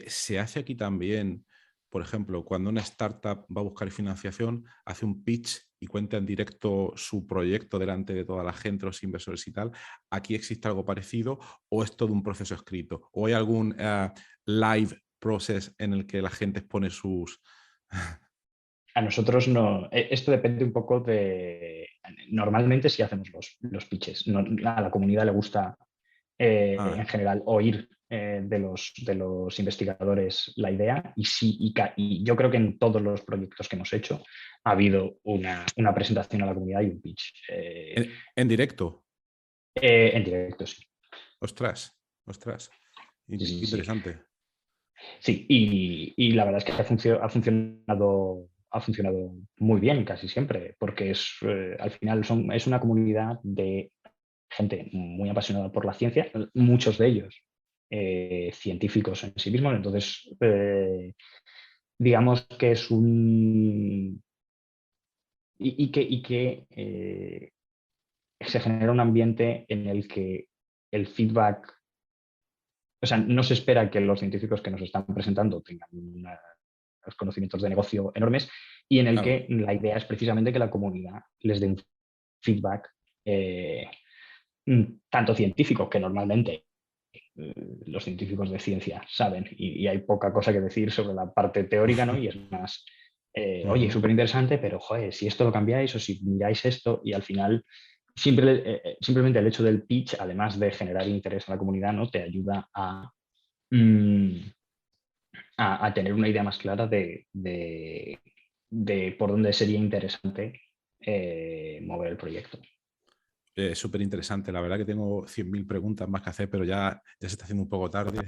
Se hace aquí también, por ejemplo, cuando una startup va a buscar financiación, hace un pitch y cuenta en directo su proyecto delante de toda la gente, los inversores y tal. ¿Aquí existe algo parecido o es todo un proceso escrito? ¿O hay algún live process en el que la gente expone sus... A nosotros no, esto depende un poco normalmente si hacemos los pitches. A la comunidad le gusta en Ah, general oír de los investigadores la idea y sí, y yo creo que en todos los proyectos que hemos hecho ha habido una presentación a la comunidad y un pitch en directo. en directo, sí. Ostras, ostras. Sí, sí, Qué sí. interesante. Sí, y la verdad es que ha funcionado muy bien casi siempre, porque al final es una comunidad de gente muy apasionada por la ciencia, muchos de ellos científicos en sí mismos, entonces digamos que es y que se genera un ambiente en el que el feedback, o sea, no se espera que los científicos que nos están presentando tengan unos conocimientos de negocio enormes y en el Claro. que la idea es precisamente que la comunidad les dé un feedback tanto científico, que normalmente los científicos de ciencia saben y hay poca cosa que decir sobre la parte teórica, ¿no? Y es más, oye, Ujú. súper interesante, pero joder, si esto lo cambiáis o si miráis esto y al final simplemente el hecho del pitch, además de generar interés en la comunidad, ¿no? Te ayuda mm, a tener una idea más clara de por dónde sería interesante mover el proyecto. Súper interesante. La verdad que tengo 100.000 preguntas más que hacer, pero ya se está haciendo un poco tarde.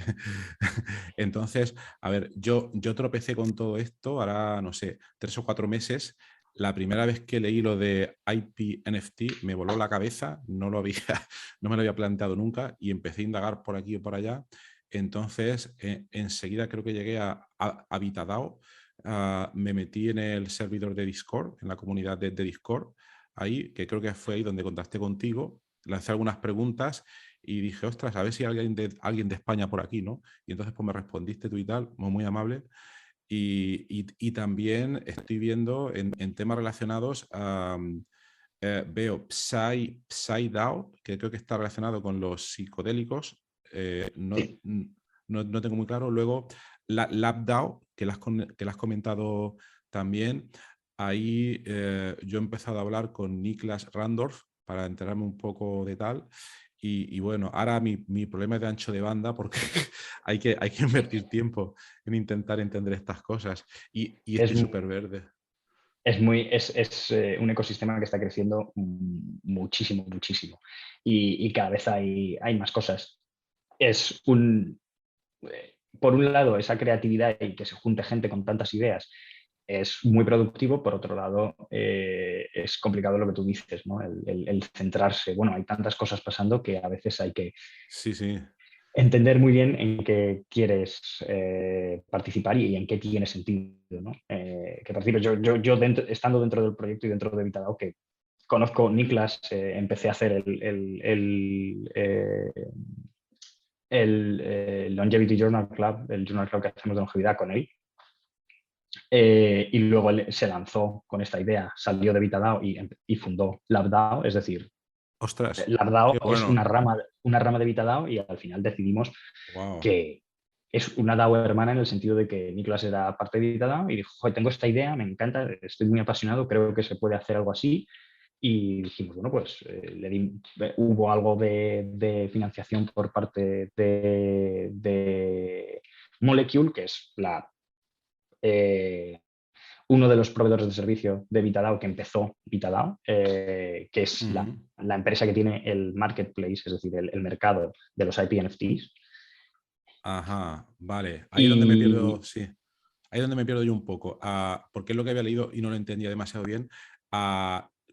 Entonces, a ver, yo tropecé con todo esto, ahora, no sé, 3 o 4 meses. La primera vez que leí lo de IP NFT me voló la cabeza, no me lo había planteado nunca y empecé a indagar por aquí y por allá. Entonces, enseguida creo que llegué a Vitadao, me metí en el servidor de Discord, en la comunidad de Discord, ahí, que creo que fue ahí donde contacté contigo, lancé algunas preguntas y dije, ostras, a ver si hay alguien de España por aquí, ¿no? Y entonces pues me respondiste tú y tal, muy amable. Y también estoy viendo en temas relacionados, veo PsyDAO, que creo que está relacionado con los psicodélicos, Sí. no tengo muy claro. Luego, LabDAO, que la has comentado también. Ahí yo he empezado a hablar con Niklas Randorf para enterarme un poco de tal. Y bueno, ahora mi problema es de ancho de banda porque hay que invertir tiempo en intentar entender estas cosas. Y Es, estoy súper verde. es un ecosistema que está creciendo muchísimo, muchísimo. Y cada vez hay más cosas. Es por un lado, esa creatividad y que se junte gente con tantas ideas es muy productivo. Por otro lado, es complicado lo que tú dices, ¿no? El centrarse. Bueno, hay tantas cosas pasando que a veces hay que Sí, sí. entender muy bien en qué quieres participar y en qué tiene sentido, ¿no? Que participe. Estando dentro del proyecto y dentro de Vitadao, que conozco Niklas, empecé a hacer el Longevity Journal Club, el Journal Club que hacemos de longevidad con él. Y luego él se lanzó con esta idea, salió de Vitadao y fundó LabDAO, es decir, Ostras, LabDAO qué es bueno. una rama de Vitadao y al final decidimos Wow. que es una DAO hermana en el sentido de que Niklas era parte de DAO y dijo, joder, tengo esta idea, me encanta, estoy muy apasionado, creo que se puede hacer algo así. Y dijimos, bueno, pues hubo algo de financiación por parte de Molecule, que es eh, uno de los proveedores de servicio de Vitadao que empezó Vitadao, que es Ujú. la empresa que tiene el marketplace, es decir, el mercado de los IP NFTs. Ajá, vale. Ahí es donde me pierdo, Y sí. Ahí es donde me pierdo yo un poco, porque es lo que había leído y no lo entendía demasiado bien.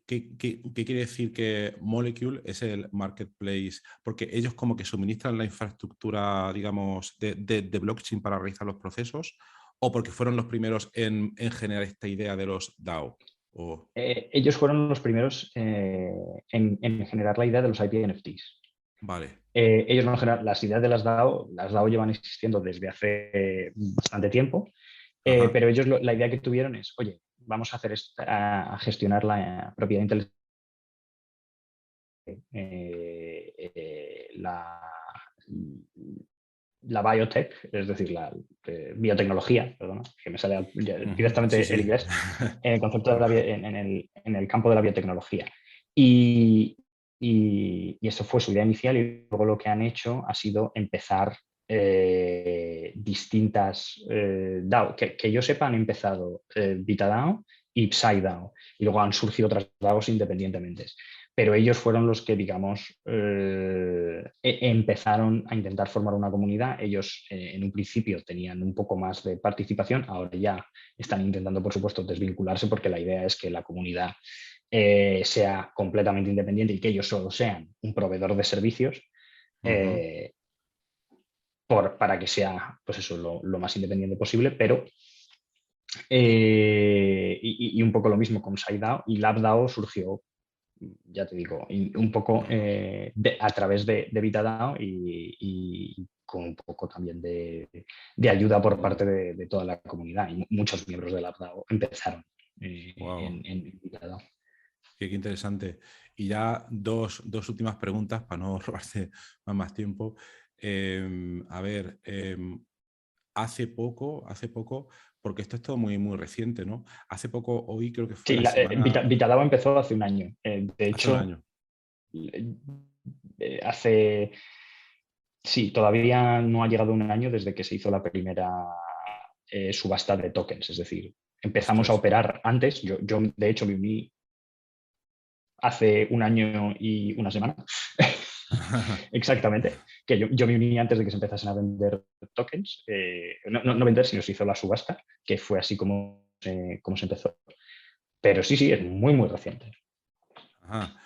¿Qué quiere decir que Molecule es el marketplace? Porque ellos como que suministran la infraestructura, digamos, de blockchain para realizar los procesos, o porque fueron los primeros en generar esta idea de los DAO. O, ellos fueron los primeros en generar la idea de los IP NFTs. vale. Ellos no generan las ideas de las DAO llevan existiendo desde hace bastante tiempo, Ajá. pero ellos la idea que tuvieron es, oye, vamos a hacer a gestionar la propiedad intelectual, la biotech, es decir, la biotecnología, perdona, que me sale Ujú. Sí, directamente el sí. inglés, en el concepto de en el campo de la biotecnología. Y, y eso fue su idea inicial y luego lo que han hecho ha sido empezar distintas DAO. Que yo sepa, han empezado VitaDAO y PsyDAO y luego han surgido otras DAOs independientemente. Pero ellos fueron los que, digamos, empezaron a intentar formar una comunidad. Ellos en un principio tenían un poco más de participación, ahora ya están intentando, por supuesto, desvincularse porque la idea es que la comunidad sea completamente independiente y que ellos solo sean un proveedor de servicios Ujú. eh, para que sea pues eso, lo más independiente posible, pero y un poco lo mismo con SideDAO y LabDAO surgió, ya te digo, un poco Ujú. a través de VitaDAO y con un poco también de ayuda por parte de toda la comunidad. Y muchos miembros de la DAO empezaron Wow. en Vitadao. Qué interesante. Y ya dos últimas preguntas para no robarte más tiempo. A ver, hace poco, porque esto es todo muy reciente, ¿no? Hace poco, hoy creo que fue Sí, la semana, Vitadao empezó hace un año. De hace un hecho, año. hace... Sí, todavía no ha llegado un año desde que se hizo la primera subasta de tokens. Es decir, empezamos a Ostras. operar antes. Yo de hecho, me uní hace un año y una semana. Exactamente. Que yo me uní antes de que se empezasen a vender tokens. No vender, sino se hizo la subasta, que fue así como se empezó. Pero sí, sí, es muy reciente. Ajá.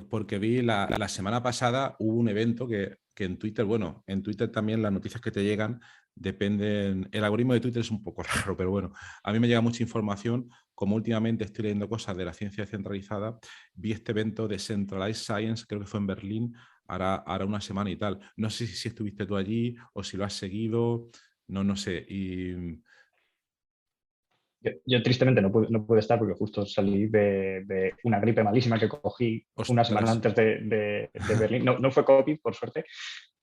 Porque vi la semana pasada hubo un evento que en Twitter, bueno, en Twitter también las noticias que te llegan dependen, el algoritmo de Twitter es un poco raro, pero bueno, a mí me llega mucha información, como últimamente estoy leyendo cosas de la ciencia descentralizada, vi este evento de Centralized Science, creo que fue en Berlín, hará una semana y tal. No sé si estuviste tú allí o si lo has seguido, no sé. Y Yo tristemente no pude estar porque justo salí de una gripe malísima que cogí una semana ostras. antes de Berlín. No fue COVID, por suerte,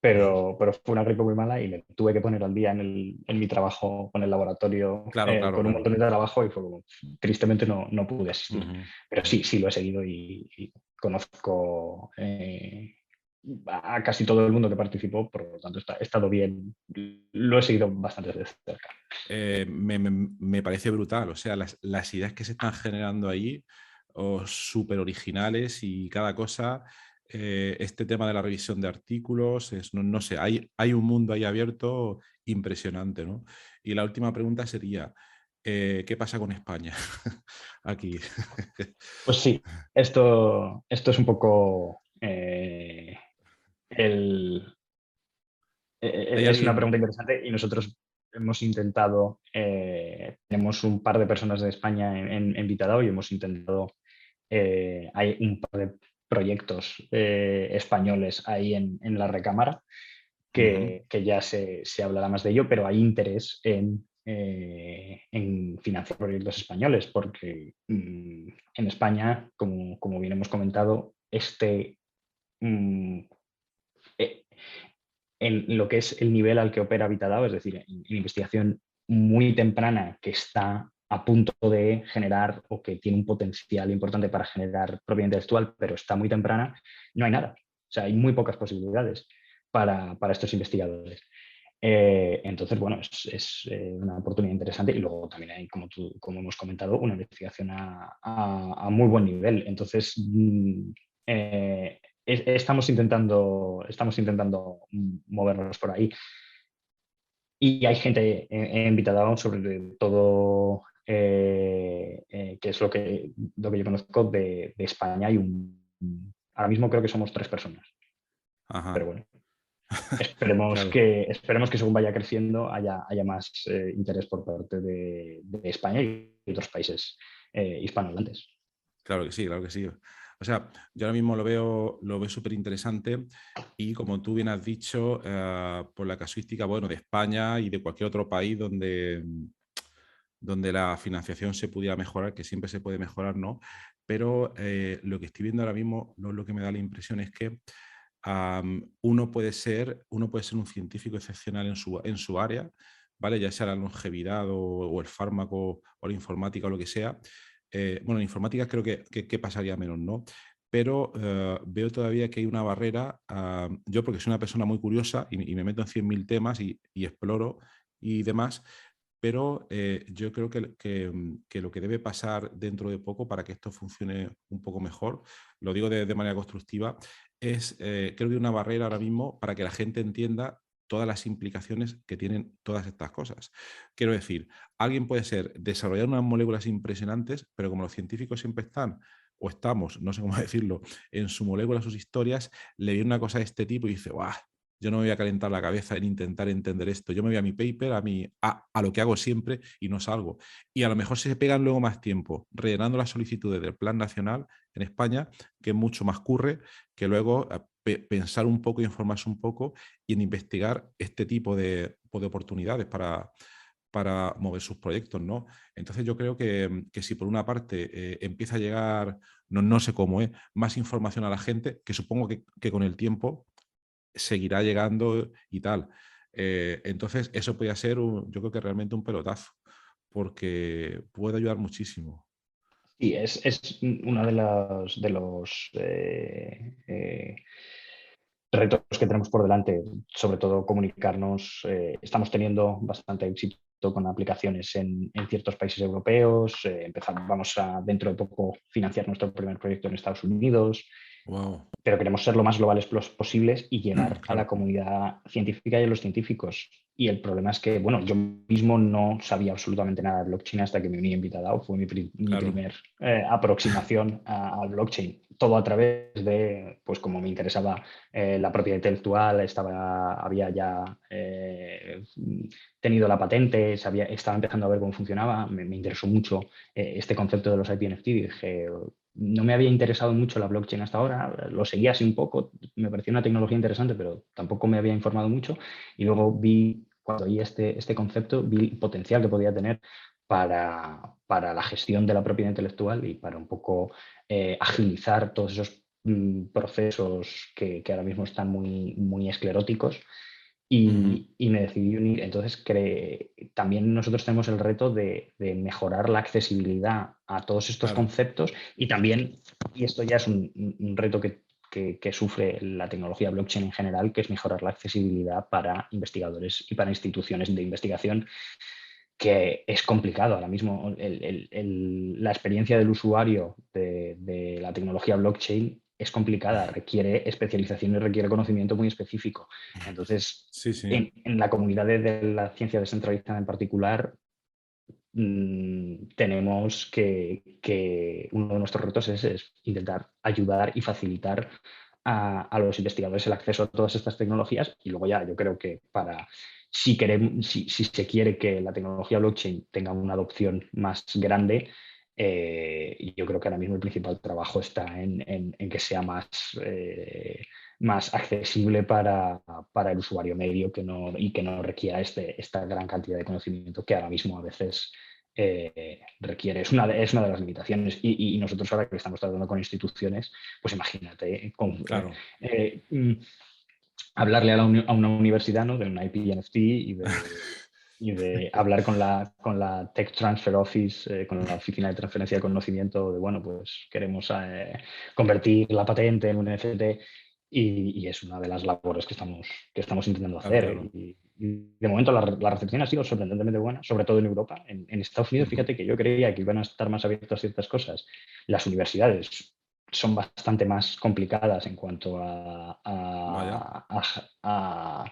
pero fue una gripe muy mala y me tuve que poner al día en mi trabajo con el laboratorio, Claro, claro, con un claro. montón de trabajo y fue como, tristemente no pude asistir. Ujú, Pero ujú. sí lo he seguido y conozco a casi todo el mundo que participó, por lo tanto he estado bien, lo he seguido bastante de cerca. Me parece brutal. O sea, las ideas que se están generando ahí, súper originales y cada cosa, este tema de la revisión de artículos, no sé, hay un mundo ahí abierto impresionante, ¿no? Y la última pregunta sería, ¿qué pasa con España aquí? Pues sí, esto es un poco el, ¿Hay es una alguien? pregunta interesante y nosotros hemos intentado, tenemos un par de personas de España en Vitadao y hemos intentado, hay un par de proyectos españoles ahí en la recámara Ujú. que ya se hablará más de ello, pero hay interés en financiar proyectos españoles porque en España, como bien hemos comentado, mm, eh, en lo que es el nivel al que opera Vitadao, es decir, en investigación muy temprana que está a punto de generar o que tiene un potencial importante para generar propiedad intelectual, pero está muy temprana, no hay nada. O sea, hay muy pocas posibilidades para estos investigadores. Entonces, bueno, es una oportunidad interesante y luego también hay, como hemos comentado, una investigación a muy buen nivel. Entonces, estamos intentando movernos por ahí. Y hay gente invitada sobre todo, que es lo que yo conozco de España. Ahora mismo creo que somos 3 personas, pero Ajá, bueno. Esperemos claro. que según vaya creciendo haya más interés por parte de España y otros países hispanohablantes. Claro que sí, claro que sí. O sea, yo ahora mismo lo veo súper interesante y como tú bien has dicho, por la casuística, bueno, de España y de cualquier otro país donde la financiación se pudiera mejorar, que siempre se puede mejorar, ¿no? Pero lo que estoy viendo ahora mismo, lo que me da la impresión es que uno puede ser un científico excepcional en su área, ¿vale? Ya sea la longevidad o el fármaco o la informática o lo que sea. Bueno, en informática creo que pasaría menos, ¿no? Pero veo todavía que hay una barrera. Yo, porque soy una persona muy curiosa y me meto en 100.000 temas y exploro y demás, pero yo creo que lo que debe pasar dentro de poco para que esto funcione un poco mejor, lo digo de manera constructiva, es, creo que una barrera ahora mismo para que la gente entienda todas las implicaciones que tienen todas estas cosas. Quiero decir, alguien puede desarrollar unas moléculas impresionantes, pero como los científicos siempre están, o estamos, no sé cómo decirlo, en su molécula, sus historias, le viene una cosa de este tipo y dice, ¡guau! Yo no me voy a calentar la cabeza en intentar entender esto. Yo me voy a mi paper, a lo que hago siempre y no salgo. Y a lo mejor se pegan luego más tiempo rellenando las solicitudes del Plan Nacional en España, que mucho más curre, que luego pensar un poco, informarse un poco y en investigar este tipo de oportunidades para mover sus proyectos, ¿no? Entonces yo creo que si por una parte empieza a llegar, no sé cómo es, más información a la gente, que supongo que con el tiempo seguirá llegando y tal. Entonces eso podría ser, yo creo que realmente un pelotazo, porque puede ayudar muchísimo. Y es uno de los retos que tenemos por delante, sobre todo comunicarnos. Estamos teniendo bastante éxito con aplicaciones en ciertos países europeos. Vamos a dentro de poco financiar nuestro primer proyecto en Estados Unidos, Wow. pero queremos ser lo más globales posibles y llegar a la Claro, comunidad científica y a los científicos. Y el problema es que, bueno, yo mismo no sabía absolutamente nada de blockchain hasta que me uní en Vitadao. Fue mi claro. primer aproximación al blockchain. Todo a través de, pues como me interesaba la propiedad intelectual, había ya tenido la patente, estaba empezando a ver cómo funcionaba, me interesó mucho este concepto de los IP-NFT y dije, no me había interesado mucho la blockchain hasta ahora, lo seguía así un poco, me pareció una tecnología interesante, pero tampoco me había informado mucho. Y luego cuando vi este concepto, vi el potencial que podía tener para la gestión de la propiedad intelectual y para un poco agilizar todos esos procesos que ahora mismo están muy escleróticos. Ujú. Y me decidí unir. Entonces, también nosotros tenemos el reto de mejorar la accesibilidad a todos estos Claro. conceptos y también, y esto ya es un reto que sufre la tecnología blockchain en general, que es mejorar la accesibilidad para investigadores y para instituciones de investigación, que es complicado ahora mismo. La experiencia del usuario de la tecnología blockchain es complicada, requiere especialización y requiere conocimiento muy específico. Entonces, Sí, sí. en la comunidad de la ciencia descentralizada en particular, tenemos que uno de nuestros retos es intentar ayudar y facilitar a los investigadores el acceso a todas estas tecnologías. Y luego ya yo creo que si se quiere que la tecnología blockchain tenga una adopción más grande, yo creo que ahora mismo el principal trabajo está en que sea más accesible para el usuario medio y que no requiera esta gran cantidad de conocimiento que ahora mismo a veces requiere. Es una de las limitaciones. Y nosotros ahora que estamos tratando con instituciones, pues imagínate, Claro. hablarle a una universidad, ¿no?, de una IP NFT y de hablar con la Tech Transfer Office, con la Oficina de Transferencia de Conocimiento, de, bueno, pues queremos convertir la patente en un NFT y es una de las labores que estamos intentando Claro, hacer. claro. Y de momento la recepción ha sido sorprendentemente buena, sobre todo en Europa. En Estados Unidos, Ujú. fíjate que yo creía que iban a estar más abiertos a ciertas cosas. Las universidades son bastante más complicadas en cuanto Vaya. a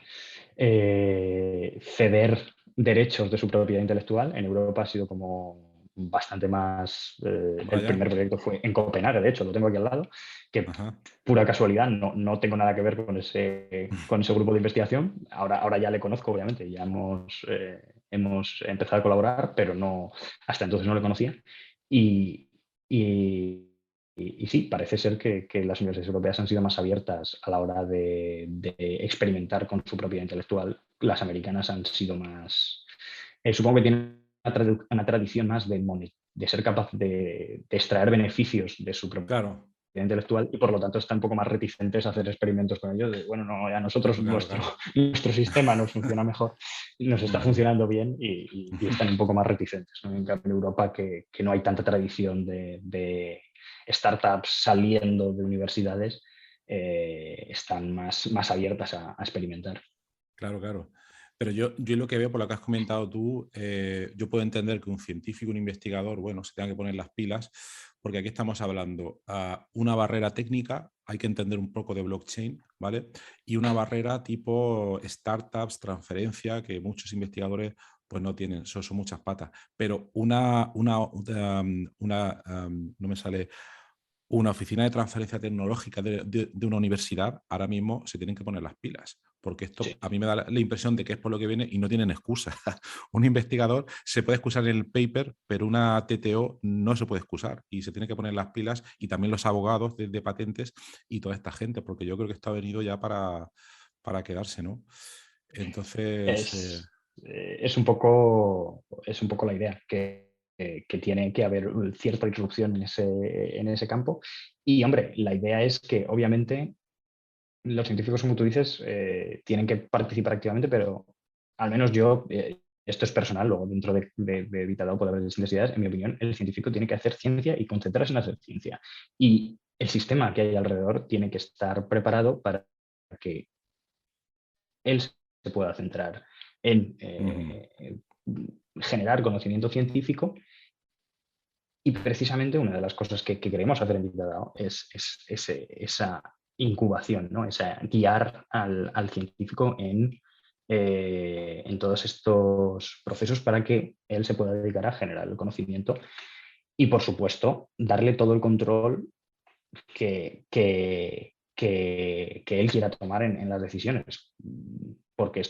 ceder derechos de su propiedad intelectual. En Europa ha sido como bastante más. El Vaya. primer proyecto fue en Copenhague, de hecho, lo tengo aquí al lado, que Ajá. pura casualidad, no tengo nada que ver con ese grupo de investigación. Ahora ya le conozco, obviamente, ya hemos empezado a colaborar, pero hasta entonces no le conocía. Y, y, y sí, parece ser que las universidades europeas han sido más abiertas a la hora de experimentar con su propiedad intelectual. Las americanas han sido más. Supongo que tienen una tradición más de ser capaz de extraer beneficios de su propiedad Claro, intelectual y por lo tanto están un poco más reticentes a hacer experimentos con ellos. Bueno, no, a nosotros claro, claro, claro. nuestro sistema nos funciona mejor, nos está Ujú. funcionando bien y están un poco más reticentes, ¿no? En cambio, en Europa, que no hay tanta tradición de startups saliendo de universidades, están más abiertas a experimentar. Claro, claro. Pero yo lo que veo, por lo que has comentado tú, yo puedo entender que un científico, un investigador, bueno, se tenga que poner las pilas, porque aquí estamos hablando una barrera técnica, hay que entender un poco de blockchain, ¿vale? Y una barrera tipo startups, transferencia, que muchos investigadores pues no tienen, son muchas patas. Pero no me sale, una oficina de transferencia tecnológica de una universidad, ahora mismo se tienen que poner las pilas, porque esto a mí me da la impresión de que es por lo que viene y no tienen excusa. Un investigador se puede excusar en el paper, pero una TTO no se puede excusar y se tiene que poner las pilas, y también los abogados de patentes y toda esta gente, porque yo creo que esto ha venido ya para quedarse, ¿no? Entonces... Es un poco la idea, que tiene que haber cierta disrupción en ese campo. Y, hombre, la idea es que, obviamente, los científicos, como tú dices, tienen que participar activamente, pero al menos yo, esto es personal, luego dentro de Vitadao puede haber distintas ideas, en mi opinión, el científico tiene que hacer ciencia y concentrarse en hacer ciencia. Y el sistema que hay alrededor tiene que estar preparado para que él se pueda centrar en generar conocimiento científico. Y precisamente una de las cosas que queremos hacer en Vitadao es esa incubación, ¿no? Esa guiar al científico en todos estos procesos para que él se pueda dedicar a generar el conocimiento y, por supuesto, darle todo el control que él quiera tomar en las decisiones. Porque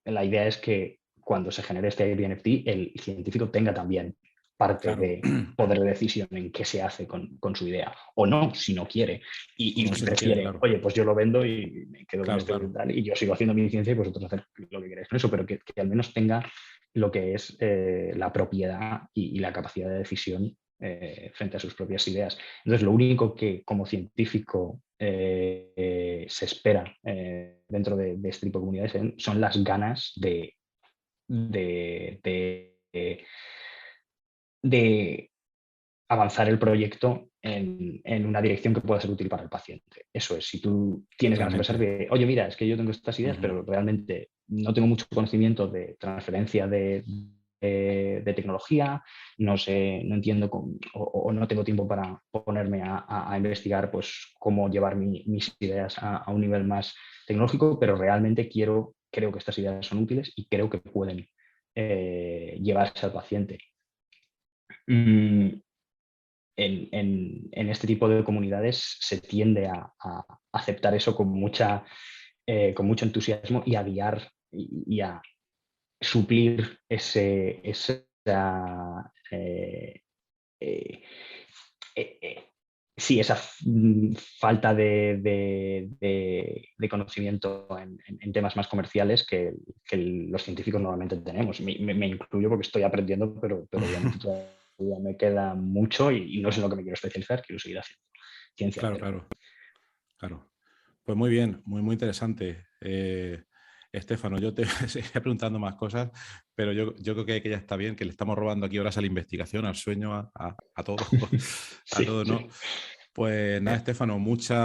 la idea es que cuando se genere este IBNFT, el científico tenga también parte de poder de decisión en qué se hace con su idea, o no, si no quiere, y si prefiere, claro. Oye, pues yo lo vendo y me quedo con esto y yo sigo haciendo mi ciencia y vosotros hacer lo que queráis con eso, pero que al menos tenga lo que es la propiedad y la capacidad de decisión frente a sus propias ideas. Entonces, lo único que como científico se espera dentro de este tipo de comunidades son las ganas de avanzar el proyecto en una dirección que pueda ser útil para el paciente. Eso es, si tú tienes ganas de pensar de, oye, mira, es que yo tengo estas ideas, pero realmente no tengo mucho conocimiento de transferencia de tecnología, no sé, no entiendo o no tengo tiempo para ponerme a investigar pues, cómo llevar mis ideas a un nivel más tecnológico, pero realmente creo que estas ideas son útiles y creo que pueden llevarse al paciente. En este tipo de comunidades se tiende a aceptar eso con mucho entusiasmo y a guiar y a suplir esa falta de conocimiento en temas más comerciales que los científicos normalmente tenemos. Me incluyo porque estoy aprendiendo, pero obviamente todavía me queda mucho y no sé en lo que me quiero especializar, quiero seguir haciendo ciencia. Claro. Pues muy bien, muy interesante. Estéfano, yo te seguiría preguntando más cosas, pero yo creo que ya está bien, que le estamos robando aquí horas a la investigación, al sueño, a todo, a todo, ¿no? Sí. Pues nada, Estéfano, mucho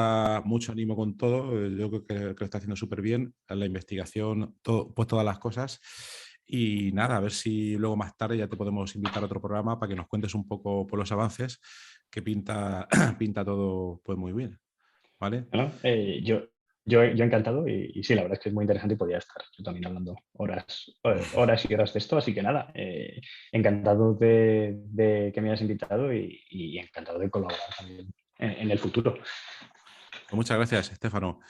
ánimo con todo. Yo creo que lo está haciendo súper bien, la investigación, pues todas las cosas. Y nada, a ver si luego más tarde ya te podemos invitar a otro programa para que nos cuentes un poco por los avances, que pinta todo pues muy bien. ¿Vale? Bueno, yo encantado y sí, la verdad es que es muy interesante y podría estar yo también hablando horas y horas de esto, así que nada, encantado de que me hayas invitado y encantado de colaborar también en el futuro. Pues muchas gracias, Estéfano.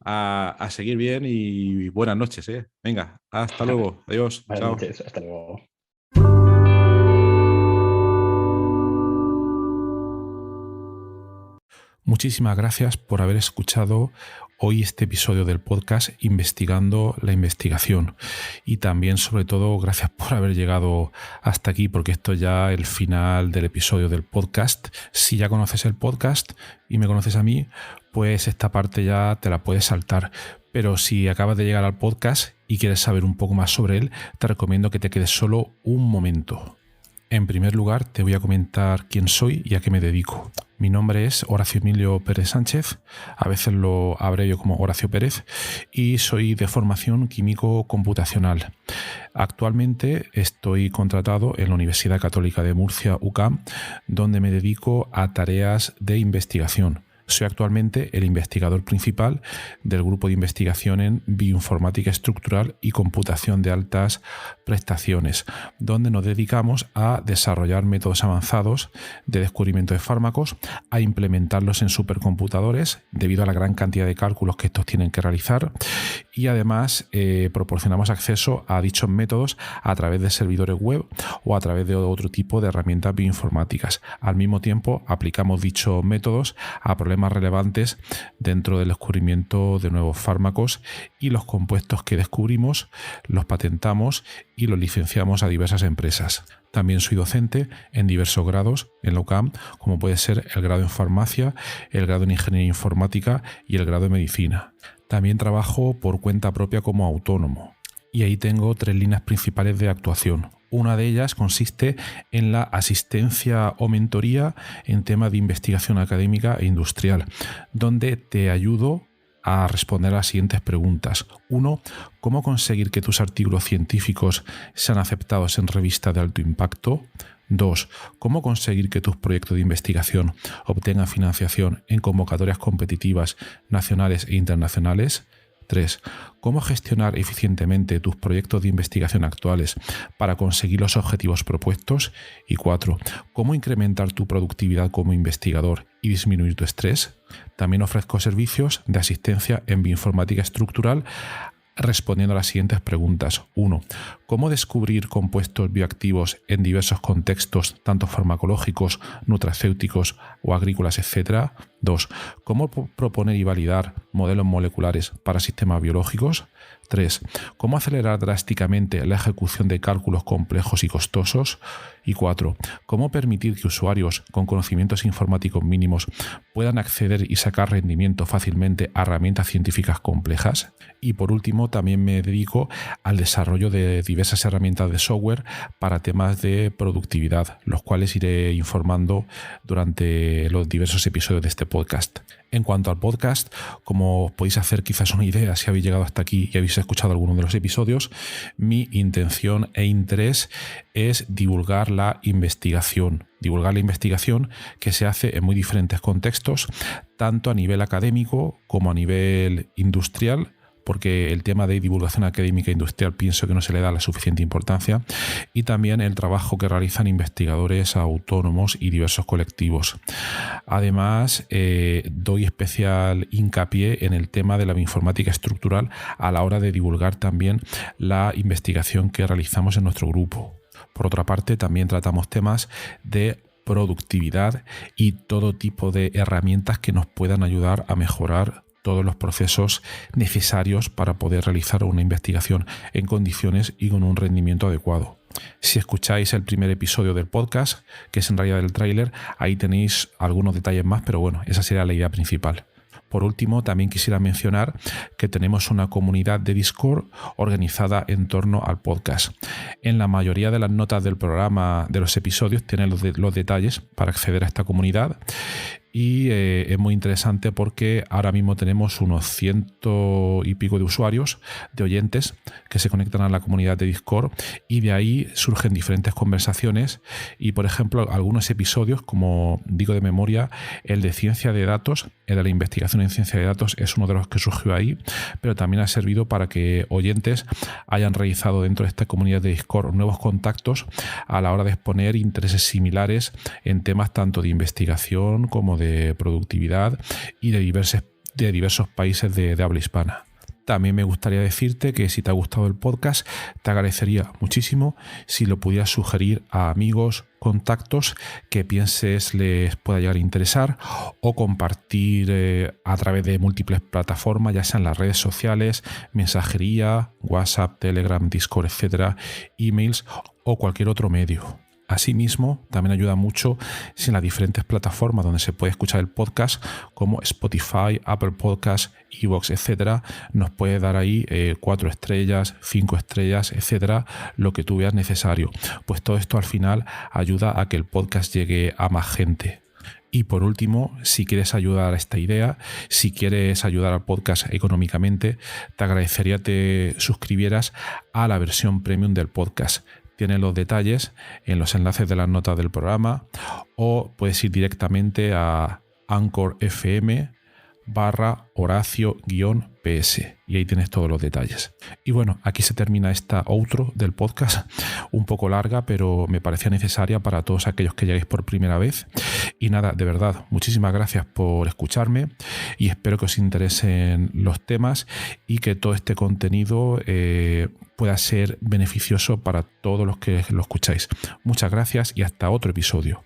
A seguir bien y buenas noches. Venga, hasta luego. Adiós. Buenas Chao. noches, hasta luego. Muchísimas gracias por haber escuchado hoy este episodio del podcast Investigando la Investigación, y también sobre todo gracias por haber llegado hasta aquí, porque esto es ya el final del episodio del podcast. Si ya conoces el podcast y me conoces a mí, pues esta parte ya te la puedes saltar, pero si acabas de llegar al podcast y quieres saber un poco más sobre él, te recomiendo que te quedes solo un momento. En primer lugar, te voy a comentar quién soy y a qué me dedico. Mi nombre es Horacio Emilio Pérez Sánchez, a veces lo abrevio como Horacio Pérez, y soy de formación químico computacional. Actualmente estoy contratado en la Universidad Católica de Murcia, UCAM, donde me dedico a tareas de investigación. Soy actualmente el investigador principal del grupo de investigación en bioinformática estructural y computación de altas prestaciones, donde nos dedicamos a desarrollar métodos avanzados de descubrimiento de fármacos, a implementarlos en supercomputadores debido a la gran cantidad de cálculos que estos tienen que realizar, y además proporcionamos acceso a dichos métodos a través de servidores web o a través de otro tipo de herramientas bioinformáticas. Al mismo tiempo, aplicamos dichos métodos a problemas relevantes dentro del descubrimiento de nuevos fármacos, y los compuestos que descubrimos los patentamos y los licenciamos a diversas empresas. También soy docente en diversos grados en la UCAM, como puede ser el grado en farmacia, el grado en ingeniería informática y el grado en medicina. También trabajo por cuenta propia como autónomo, y ahí tengo 3 líneas principales de actuación. Una de ellas consiste en la asistencia o mentoría en temas de investigación académica e industrial, donde te ayudo a responder a las siguientes preguntas. 1. ¿Cómo conseguir que tus artículos científicos sean aceptados en revistas de alto impacto? 2. ¿Cómo conseguir que tus proyectos de investigación obtengan financiación en convocatorias competitivas nacionales e internacionales? 3. ¿Cómo gestionar eficientemente tus proyectos de investigación actuales para conseguir los objetivos propuestos? Y 4. ¿Cómo incrementar tu productividad como investigador y disminuir tu estrés? También ofrezco servicios de asistencia en bioinformática estructural respondiendo a las siguientes preguntas. 1. ¿Cómo descubrir compuestos bioactivos en diversos contextos, tanto farmacológicos, nutracéuticos o agrícolas, etc.? 2. ¿Cómo proponer y validar modelos moleculares para sistemas biológicos? 3. ¿Cómo acelerar drásticamente la ejecución de cálculos complejos y costosos? Y 4. ¿Cómo permitir que usuarios con conocimientos informáticos mínimos puedan acceder y sacar rendimiento fácilmente a herramientas científicas complejas? Y por último, también me dedico al desarrollo de diversas herramientas de software para temas de productividad, los cuales iré informando durante los diversos episodios de este podcast. En cuanto al podcast, como podéis hacer quizás una idea si habéis llegado hasta aquí y habéis escuchado alguno de los episodios, mi intención e interés es divulgar la investigación que se hace en muy diferentes contextos, tanto a nivel académico como a nivel industrial, porque el tema de divulgación académica e industrial pienso que no se le da la suficiente importancia, y también el trabajo que realizan investigadores autónomos y diversos colectivos. Además, doy especial hincapié en el tema de la bioinformática estructural a la hora de divulgar también la investigación que realizamos en nuestro grupo. Por otra parte, también tratamos temas de productividad y todo tipo de herramientas que nos puedan ayudar a mejorar todos los procesos necesarios para poder realizar una investigación en condiciones y con un rendimiento adecuado. Si escucháis el primer episodio del podcast, que es en realidad el tráiler, ahí tenéis algunos detalles más, pero bueno, esa sería la idea principal. Por último, también quisiera mencionar que tenemos una comunidad de Discord organizada en torno al podcast. En la mayoría de las notas del programa, de los episodios, tienen los detalles para acceder a esta comunidad. Y es muy interesante porque ahora mismo tenemos unos 100 y pico de usuarios, de oyentes, que se conectan a la comunidad de Discord, y de ahí surgen diferentes conversaciones. Y, por ejemplo, algunos episodios, como digo de memoria, el de ciencia de datos, el de la investigación en ciencia de datos, es uno de los que surgió ahí, pero también ha servido para que oyentes hayan realizado dentro de esta comunidad de Discord nuevos contactos a la hora de exponer intereses similares en temas tanto de investigación como de productividad y de diversos países de habla hispana. También me gustaría decirte que si te ha gustado el podcast, te agradecería muchísimo si lo pudieras sugerir a amigos, contactos que pienses les pueda llegar a interesar, o compartir a través de múltiples plataformas, ya sean las redes sociales, mensajería, WhatsApp, Telegram, Discord, etcétera, emails o cualquier otro medio. Asimismo, también ayuda mucho si en las diferentes plataformas donde se puede escuchar el podcast, como Spotify, Apple Podcasts, iVoox, etcétera, nos puede dar ahí 4 estrellas, 5 estrellas, etcétera, lo que tú veas necesario. Pues todo esto al final ayuda a que el podcast llegue a más gente. Y por último, si quieres ayudar a esta idea, si quieres ayudar al podcast económicamente, te agradecería que te suscribieras a la versión premium del podcast. Tienes los detalles en los enlaces de las notas del programa, o puedes ir directamente a Anchor FM/Horacio-PS, y ahí tienes todos los detalles. Y bueno, aquí se termina esta outro del podcast, un poco larga, pero me parecía necesaria para todos aquellos que lleguéis por primera vez. Y nada, de verdad, muchísimas gracias por escucharme y espero que os interesen los temas y que todo este contenido pueda ser beneficioso para todos los que lo escucháis. Muchas gracias y hasta otro episodio.